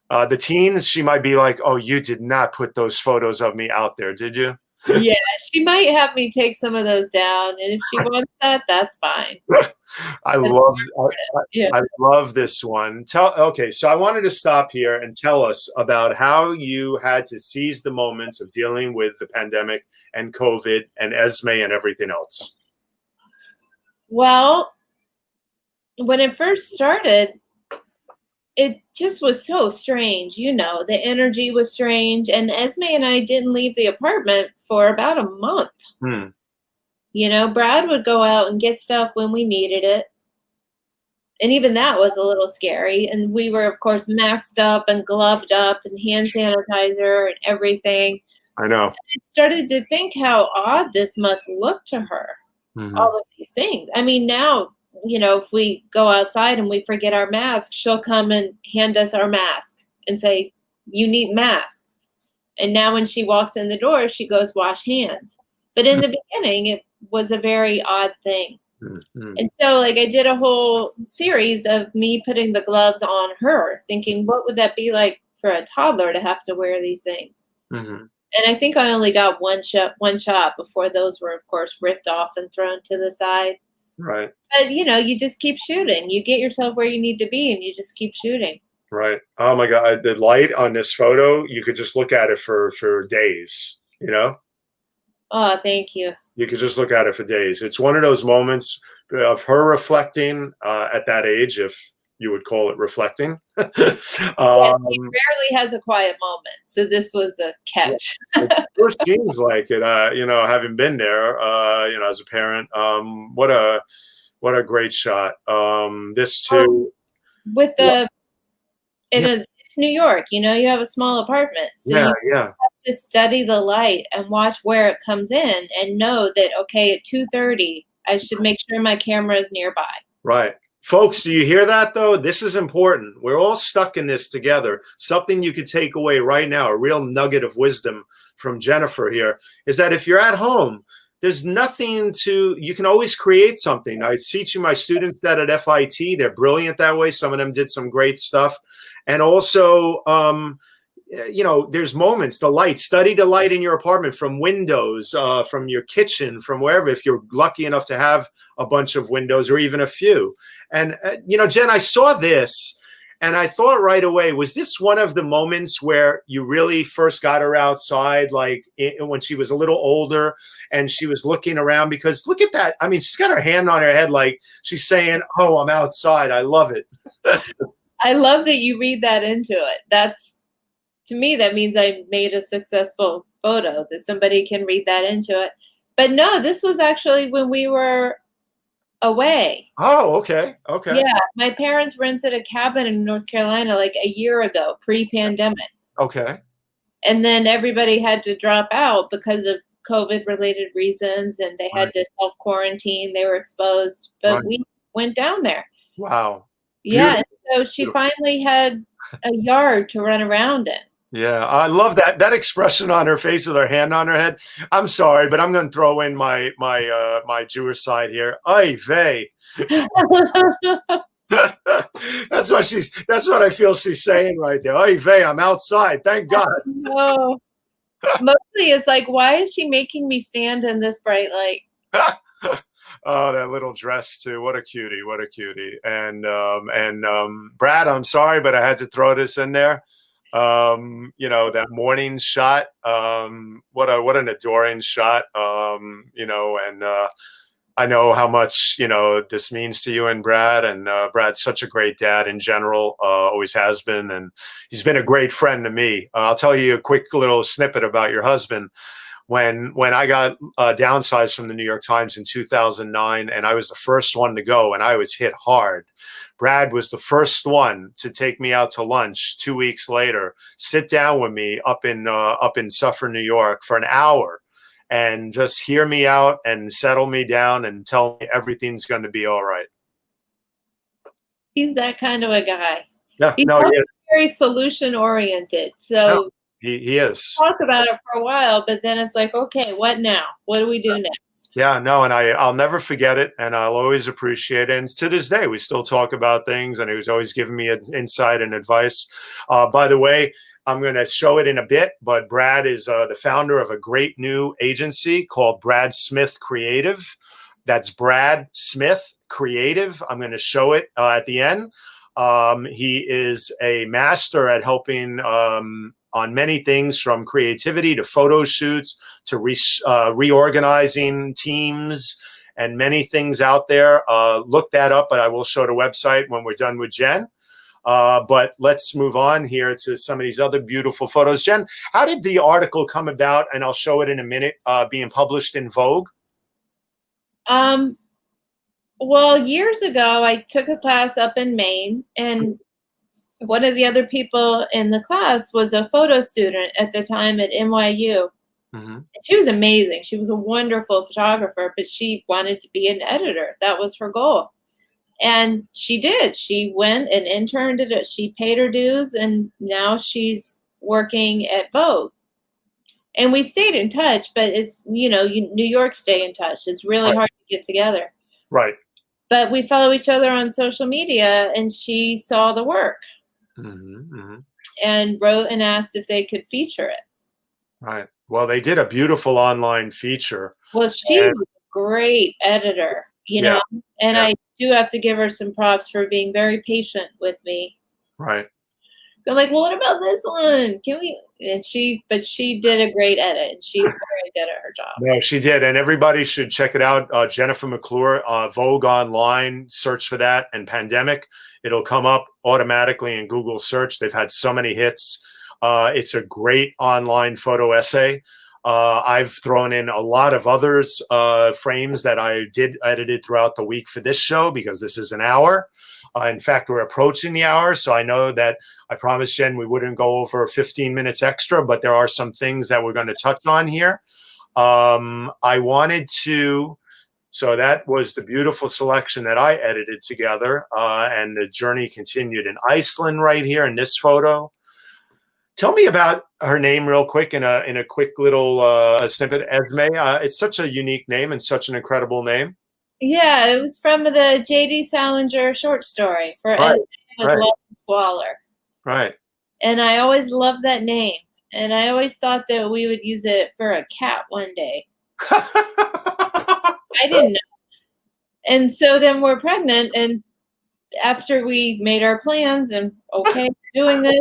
The teens, she might be like, oh, you did not put those photos of me out there, did you? Yeah, she might have me take some of those down. And if she wants that, that's fine. I love this one. Okay, so I wanted to stop here and tell us about how you had to seize the moments of dealing with the pandemic and COVID and Esme and everything else. Well, when it first started, it just was so strange. The energy was strange. And Esme and I didn't leave the apartment for about a month. Brad would go out and get stuff when we needed it. And even that was a little scary. And we were, of course, maxed up and gloved up and hand sanitizer and everything. I know. And I started to think how odd this must look to her, all of these things. I mean, now, if we go outside and we forget our mask, she'll come and hand us our mask and say, you need mask. And now when she walks in the door, she goes, wash hands. But in the beginning, it was a very odd thing. And so I did a whole series of me putting the gloves on her, thinking, what would that be like for a toddler to have to wear these things? And I think I only got one shot before those were, of course, ripped off and thrown to the side. Right. But, you just keep shooting. You get yourself where you need to be, and you just keep shooting. Right. Oh, my God. The light on this photo, you could just look at it for days, Oh, thank you. You could just look at it for days. It's one of those moments of her reflecting at that age, if you would call it reflecting. She rarely has a quiet moment, so this was a catch. It first seems like it, having been there, as a parent. What a great shot. This too. With it's New York, you have a small apartment. So you have to study the light and watch where it comes in and know that, okay, at 2:30, I should make sure my camera is nearby. Right. Folks, do you hear that, though? This is important. We're all stuck in this together. Something you could take away right now, a real nugget of wisdom from Jennifer here, is that if you're at home, there's nothing you can always create something. I teach my students that at FIT. They're brilliant that way. Some of them did some great stuff. And also, there's moments, the light, study the light in your apartment from windows, from your kitchen, from wherever, if you're lucky enough to have a bunch of windows or even a few. And, Jen, I saw this and I thought right away, was this one of the moments where you really first got her outside, like when she was a little older and she was looking around? Because look at that. I mean, she's got her hand on her head like she's saying, oh, I'm outside. I love it. I love that you read that into it. To me, that means I made a successful photo, that somebody can read that into it. But no, this was actually when we were away. Oh, okay. Okay. Yeah, my parents rented a cabin in North Carolina like a year ago, pre-pandemic. Okay. And then everybody had to drop out because of COVID-related reasons, and they had to self-quarantine. They were exposed, but we went down there. Wow. Yeah, and so she finally had a yard to run around in. Yeah, I love that expression on her face with her hand on her head. I'm sorry, but I'm going to throw in my Jewish side here. Oy vey. That's what I feel she's saying right there. Oy vey, I'm outside. Thank God. No. Mostly it's like, why is she making me stand in this bright light? Oh, that little dress too. What a cutie. What a cutie. And Brad, I'm sorry, but I had to throw this in there. That morning shot, what an adoring shot. I know how much, this means to you and Brad, and Brad's such a great dad in general, always has been, and he's been a great friend to me. I'll tell you a quick little snippet about your husband. When I got downsized from the New York Times in 2009, and I was the first one to go, and I was hit hard. Brad was the first one to take me out to lunch 2 weeks later, sit down with me up in Suffern, New York for an hour, and just hear me out and settle me down and tell me everything's going to be all right. He's that kind of a guy. Yeah, He's very solution oriented. So he is. Talk about it for a while, but then it's like, okay, what now? What do we do next? Yeah, no, and I'll never forget it, and I'll always appreciate it. And to this day, we still talk about things, and he was always giving me insight and advice. By the way, I'm going to show it in a bit, but Brad is the founder of a great new agency called Brad Smith Creative. That's Brad Smith Creative. I'm going to show it at the end. He is a master at helping on many things, from creativity to photo shoots to reorganizing teams and many things out there. Look that up, but I will show the website when we're done with Jen. But let's move on here to some of these other beautiful photos. Jen, how did the article come about? And I'll show it in a minute, being published in Vogue. Well, years ago, I took a class up in Maine, and one of the other people in the class was a photo student at the time at NYU. Mm-hmm. She was amazing. She was a wonderful photographer, but she wanted to be an editor. That was her goal. And she did. She went and interned at it. She paid her dues, and now she's working at Vogue. And we've stayed in touch, but it's, New York stay in touch. It's really hard to get together. Right. But we follow each other on social media, and she saw the work. Mm-hmm, mm-hmm. And wrote and asked if they could feature it. Right. Well, they did a beautiful online feature. Well, she was a great editor, know, and I do have to give her some props for being very patient with me. Right. So I'm like, well, what about this one? Can we? But she did a great edit. She's very good at her job. No, she did. And everybody should check it out. Jennifer McClure, Vogue Online, search for that, and Pandemic. It'll come up automatically in Google search. They've had so many hits. It's a great online photo essay. I've thrown in a lot of others, frames that I did edited throughout the week for this show, because this is an hour. In fact, we're approaching the hour, so I know that I promised Jen we wouldn't go over 15 minutes extra, but there are some things that we're going to touch on here. I wanted to, so that was the beautiful selection that I edited together, and the journey continued in Iceland right here in this photo. Tell me about her name real quick in a quick little snippet, Esme. It's such a unique name and such an incredible name. Yeah, it was from the J.D. Salinger short story for Esme with Love and Squalor. Right. And I always loved that name. And I always thought that we would use it for a cat one day. I didn't know. And so then we're pregnant, and after we made our plans and doing this,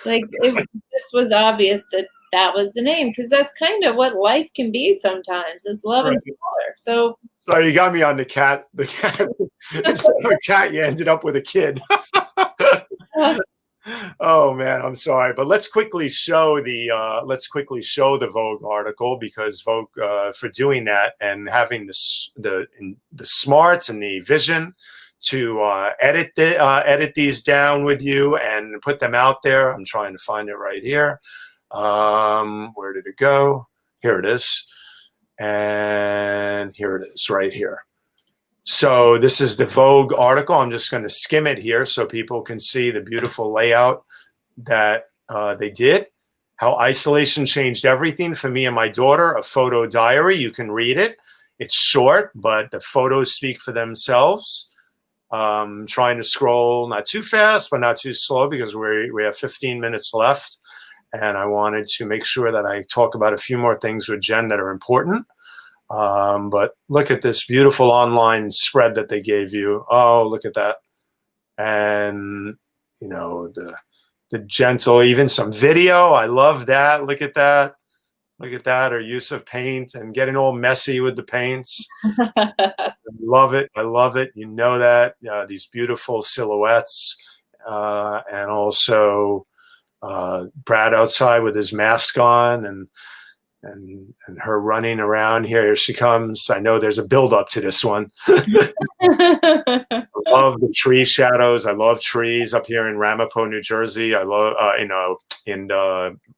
like it just was obvious that that was the name, because that's kind of what life can be sometimes, is love and smaller. So you got me on the cat. Instead of a cat, you ended up with a kid. Oh man, I'm sorry, but let's quickly show the Vogue article, because Vogue, for doing that and having the smarts and the vision to edit these down with you and put them out there. I'm trying to find it right here. Where did it go? Here it is, and here it is right here. So this is the Vogue article. I'm just going to skim it here so people can see the beautiful layout that they did, how isolation changed everything for me and my daughter, a photo diary. You can read it. It's short, but the photos speak for themselves. Trying to scroll not too fast, but not too slow, because we have 15 minutes left. And I wanted to make sure that I talk about a few more things with Jen that are important. But look at this beautiful online spread that they gave you. Oh, look at that. And, you know, the gentle, even some video. I love that. Look at that. Look at that. Her use of paint and getting all messy with the paints. I love it. I love it. You know that. These beautiful silhouettes. And also Brad outside with his mask on, and her running around. Here she comes. I know there's a build up to this one. I love the tree shadows. I love trees up here in Ramapo, New Jersey. I love in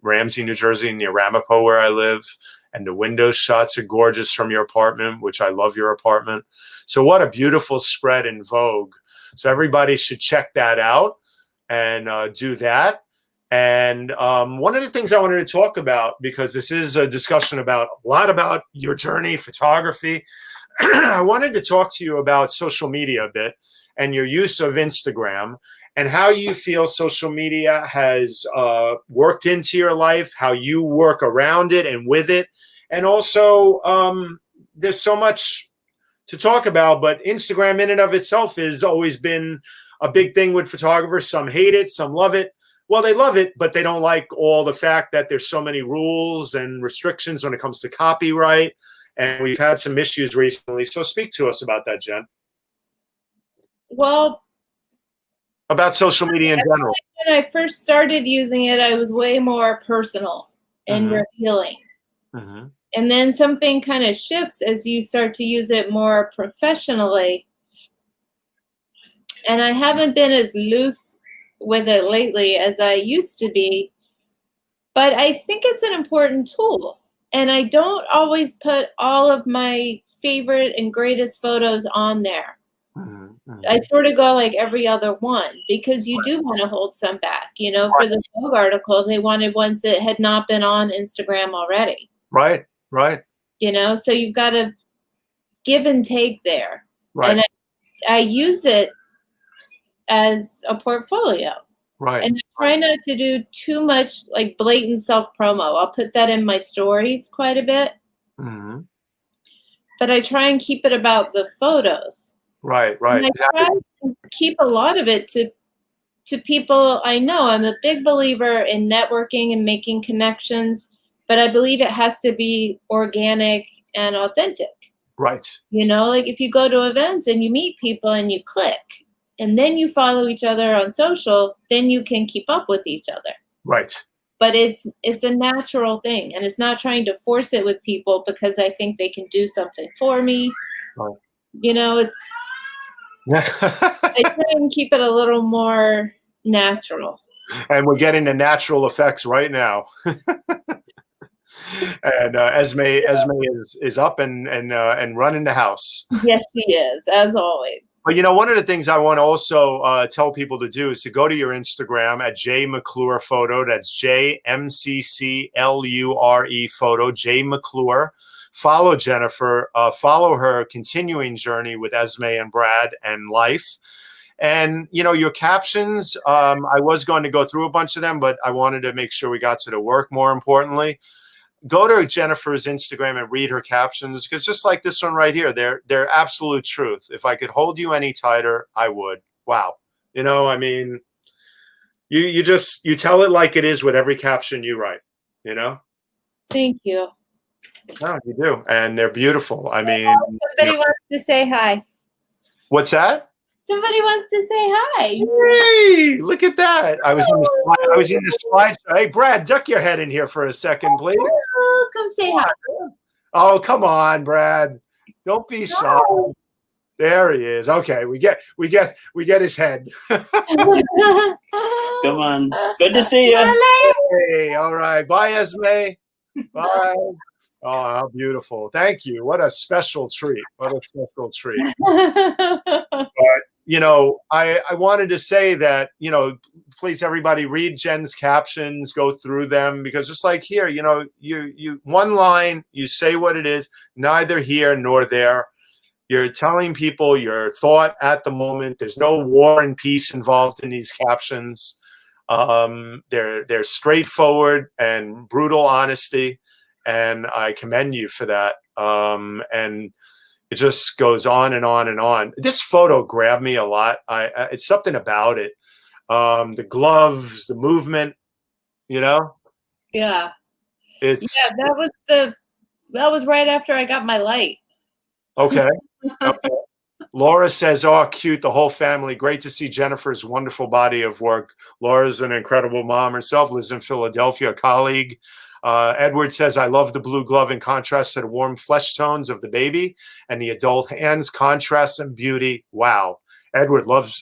Ramsey, New Jersey, near Ramapo, where I live. And the window shots are gorgeous from your apartment, which I love your apartment. So what a beautiful spread in Vogue. So everybody should check that out and do that. And one of the things I wanted to talk about, because this is a discussion about a lot about your journey, photography, I wanted to talk to you about social media a bit and your use of Instagram, and how you feel social media has worked into your life, how you work around it and with it. And also, there's so much to talk about, but Instagram in and of itself has always been a big thing with photographers. Some hate it, some love it. Well, they love it, but they don't like all the fact that there's so many rules and restrictions when it comes to copyright. And we've had some issues recently. So speak to us about that, Jen. Well, about social media in general. When I first started using it, I was way more personal and revealing. And then something kind of shifts as you start to use it more professionally. And I haven't been as loose with it lately as I used to be, but I think it's an important tool. And I don't always put all of my favorite and greatest photos on there. I sort of go like every other one, because you do want to hold some back. You know, for the Vogue article, they wanted ones that had not been on Instagram already. Right, right. You know, so you've got to give and take there. Right. And I use it as a portfolio. Right. And I try not to do too much like blatant self-promo. I'll put that in my stories quite a bit. But I try and keep it about the photos. Right, right. And I try to keep a lot of it to people I know. I'm a big believer in networking and making connections, but I believe it has to be organic and authentic. Right. You know, like if you go to events and you meet people and you click, and then you follow each other on social, then you can keep up with each other. Right. But it's a natural thing, and it's not trying to force it with people because I think they can do something for me. Right. You know, I try and keep it a little more natural. And we're getting the natural effects right now. And Esme is up and running the house. Yes, she is, as always. But, you know, one of the things I want to also tell people to do is to go to your Instagram at J McClure Photo. That's JMCCLURE Photo, J McClure. Follow Jennifer. Follow her continuing journey with Esme and Brad and life. And, you know, your captions, I was going to go through a bunch of them, but I wanted to make sure we got to the work more importantly. Go to Jennifer's Instagram and read her captions, because just like this one right here, they're absolute truth. If I could hold you any tighter, I would. Wow. You know, I mean, you tell it like it is with every caption you write, you know? Thank you. No, you do. And they're beautiful. I mean, Somebody wants to say hi. what's that? Somebody wants to say hi. Hey, look at that. I was in the slide. Hey, Brad, duck your head in here for a second, please. Oh, come say hi. Oh, come on, Brad. Don't be shy. There he is. Okay, we get his head. Come on. Good to see you. Hey, all right. Bye, Esme. Bye. Oh, how beautiful. Thank you. What a special treat. What a special treat. But, you know, I wanted to say that, you know, please, everybody, read Jen's captions, go through them, because just like here, you know, you one line, you say what it is, neither here nor there. You're telling people your thought at the moment. There's no war and peace involved in these captions. They're straightforward and brutal honesty, and I commend you for that. And it just goes on and on and on. This photo grabbed me a lot. It's something about it. The gloves, the movement, you know? Yeah. Yeah, that was right after I got my light. Okay. Okay. Laura says, oh, cute, the whole family. Great to see Jennifer's wonderful body of work. Laura's an incredible mom herself, lives in Philadelphia, a colleague. Edward says, I love the blue glove in contrast to the warm flesh tones of the baby and the adult hands, contrast and beauty. Wow. Edward's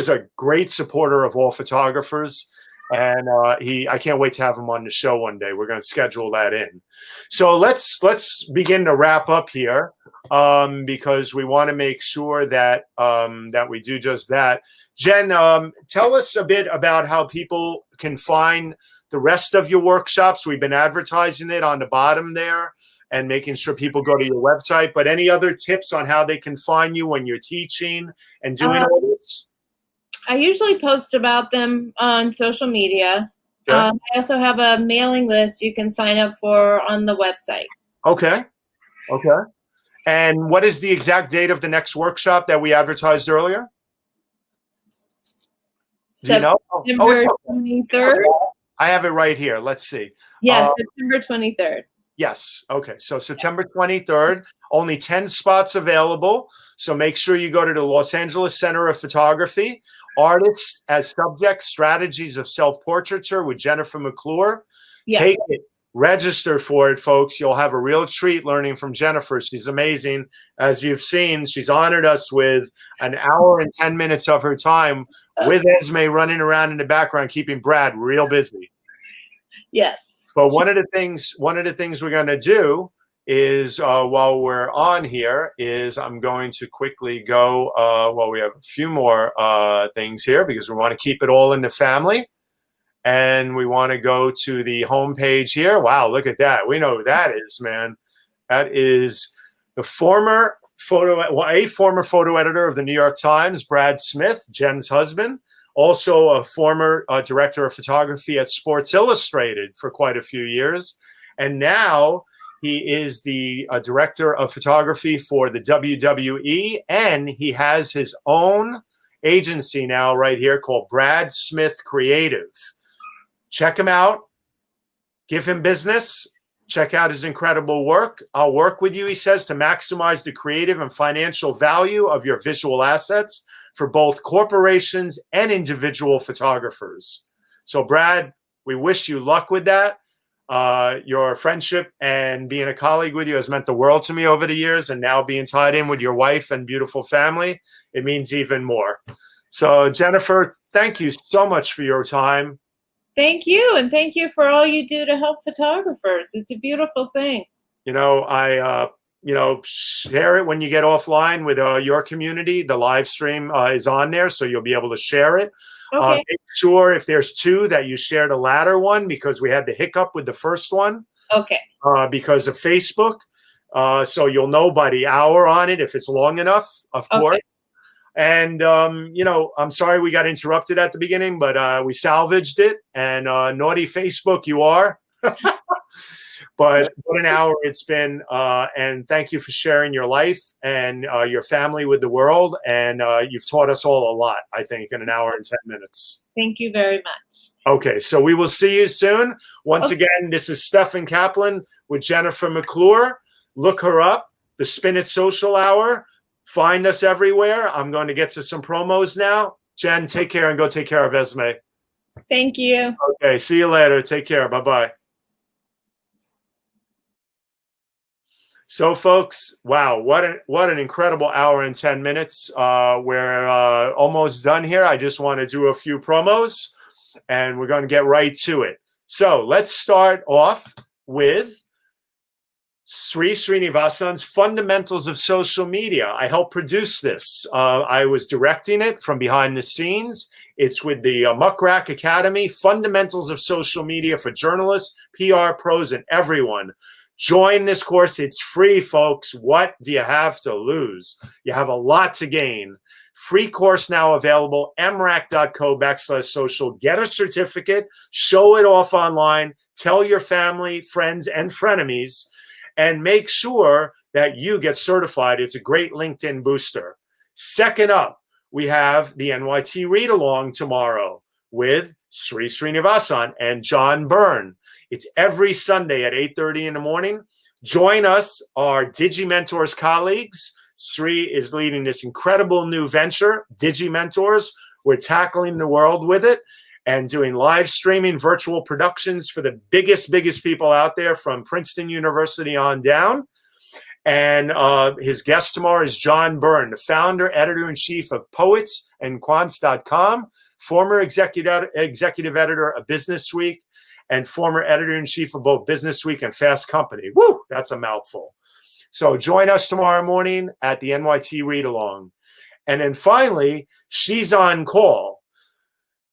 a great supporter of all photographers. And I can't wait to have him on the show one day. We're going to schedule that in. So let's begin to wrap up here, because we want to make sure that that we do just that. Jen, tell us a bit about how people can find the rest of your workshops. We've been advertising it on the bottom there and making sure people go to your website. But any other tips on how they can find you when you're teaching and doing all this? I usually post about them on social media. Okay. I also have a mailing list you can sign up for on the website. Okay. Okay. And what is the exact date of the next workshop that we advertised earlier? Do you know? September 23rd. I have it right here. Let's see. Yes, September 23rd. Yes. Okay. So September 23rd, only 10 spots available. So make sure you go to the Los Angeles Center of Photography. Artists as Subjects, Strategies of Self-Portraiture with Jennifer McClure. Yes. Take it. Register for it, folks. You'll have a real treat learning from Jennifer. She's amazing. As you've seen, she's honored us with an hour and 10 minutes of her time with Esme running around in the background, keeping Brad real busy. Yes. But one of the things we're going to do is, while we're on here, is I'm going to quickly go, well, we have a few more things here because we want to keep it all in the family. And we want to go to the homepage here. Wow, look at that. We know who that is, man. That is the former photo editor of the New York Times, Brad Smith, Jen's husband. Also a former director of photography at Sports Illustrated for quite a few years. And now he is the director of photography for the WWE. And he has his own agency now right here called Brad Smith Creative. Check him out. Give him business. Check out his incredible work. I'll work with you, he says, to maximize the creative and financial value of your visual assets for both corporations and individual photographers. So, Brad, we wish you luck with that. Your friendship and being a colleague with you has meant the world to me over the years, and now being tied in with your wife and beautiful family, it means even more. So, Jennifer, thank you so much for your time. Thank you, and thank you for all you do to help photographers. It's a beautiful thing. You know, I share it when you get offline with your community. The live stream is on there, so you'll be able to share it. Okay. Make sure if there's two that you share the latter one, because we had the hiccup with the first one. Okay. Because of Facebook. So you'll know by the hour on it if it's long enough, of course. And, I'm sorry we got interrupted at the beginning, but we salvaged it. And naughty Facebook, you are. But what an hour it's been. And thank you for sharing your life and your family with the world. And you've taught us all a lot, I think, in an hour and 10 minutes. Thank you very much. Okay, so we will see you soon. Once again, this is Stefan Kaplan with Jennifer McClure. Look her up, the Spin It Social Hour. Find us everywhere. I'm going to get to some promos now. Jen, take care and go take care of Esme. Thank you. Okay, see you later. Take care. Bye-bye. So, folks, wow, what an incredible hour and 10 minutes. We're almost done here. I just want to do a few promos, and we're going to get right to it. So let's start off with Sri Srinivasan's Fundamentals of Social Media. I helped produce this. I was directing it from behind the scenes. It's with the Muckrack Academy, Fundamentals of Social Media for journalists, PR pros, and everyone. Join this course. It's free, folks. What do you have to lose? You have a lot to gain. Free course now available, mrac.co/social. Get a certificate, show it off online, tell your family, friends, and frenemies, and make sure that you get certified. It's a great LinkedIn booster. Second up, we have the NYT Read Along tomorrow with Sri Srinivasan and John Byrne. It's every Sunday at 8:30 in the morning. Join us, our DigiMentors colleagues. Sri is leading this incredible new venture, DigiMentors. We're tackling the world with it and doing live streaming virtual productions for the biggest people out there from Princeton University on down. And his guest tomorrow is John Byrne, the founder, editor-in-chief of poetsandquants.com, former executive editor of Business Week, and former editor-in-chief of both Business Week and Fast Company. Woo, that's a mouthful. So join us tomorrow morning at the NYT Read Along. And then finally, She's on Call.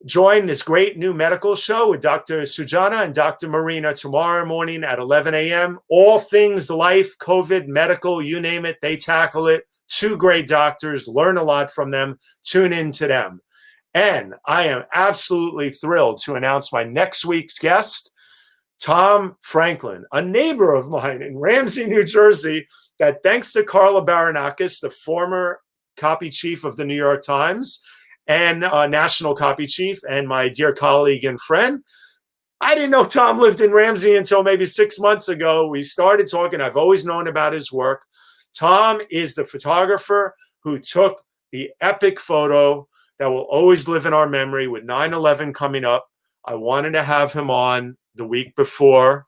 Join this great new medical show with Dr. Sujana and Dr. Marina tomorrow morning at 11 a.m. All things life, COVID, medical, you name it, they tackle it. Two great doctors, learn a lot from them. Tune in to them. And I am absolutely thrilled to announce my next week's guest, Tom Franklin, a neighbor of mine in Ramsey, New Jersey, that thanks to Carla Baranakis, the former copy chief of the New York Times and national copy chief, and my dear colleague and friend, I didn't know Tom lived in Ramsey until maybe 6 months ago. We started talking. I've always known about his work. Tom is the photographer who took the epic photo that will always live in our memory with 9/11 coming up. I wanted to have him on the week before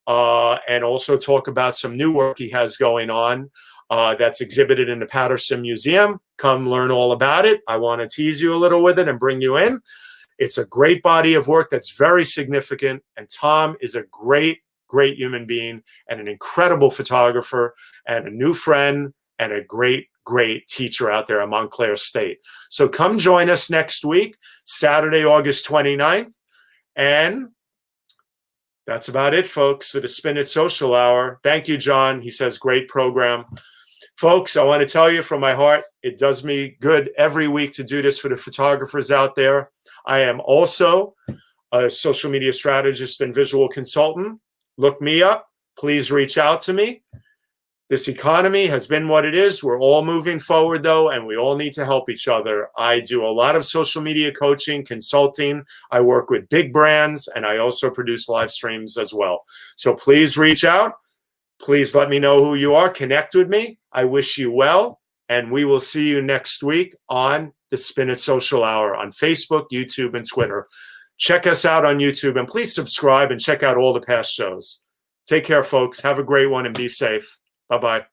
and also talk about some new work he has going on that's exhibited in the Patterson Museum. Come learn all about it. I want to tease you a little with it and bring you in. It's a great body of work that's very significant. And Tom is a great human being and an incredible photographer and a new friend and a great teacher out there at Montclair State. So come join us next week, Saturday, August 29th. And that's about it, folks, for the Spin It Social Hour. Thank you, John. He says, great program. Folks, I want to tell you from my heart, it does me good every week to do this for the photographers out there. I am also a social media strategist and visual consultant. Look me up. Please reach out to me. This economy has been what it is. We're all moving forward, though, and we all need to help each other. I do a lot of social media coaching, consulting. I work with big brands, and I also produce live streams as well. So please reach out. Please let me know who you are. Connect with me. I wish you well, and we will see you next week on the Spin It Social Hour on Facebook, YouTube, and Twitter. Check us out on YouTube, and please subscribe and check out all the past shows. Take care, folks. Have a great one and be safe. Bye-bye.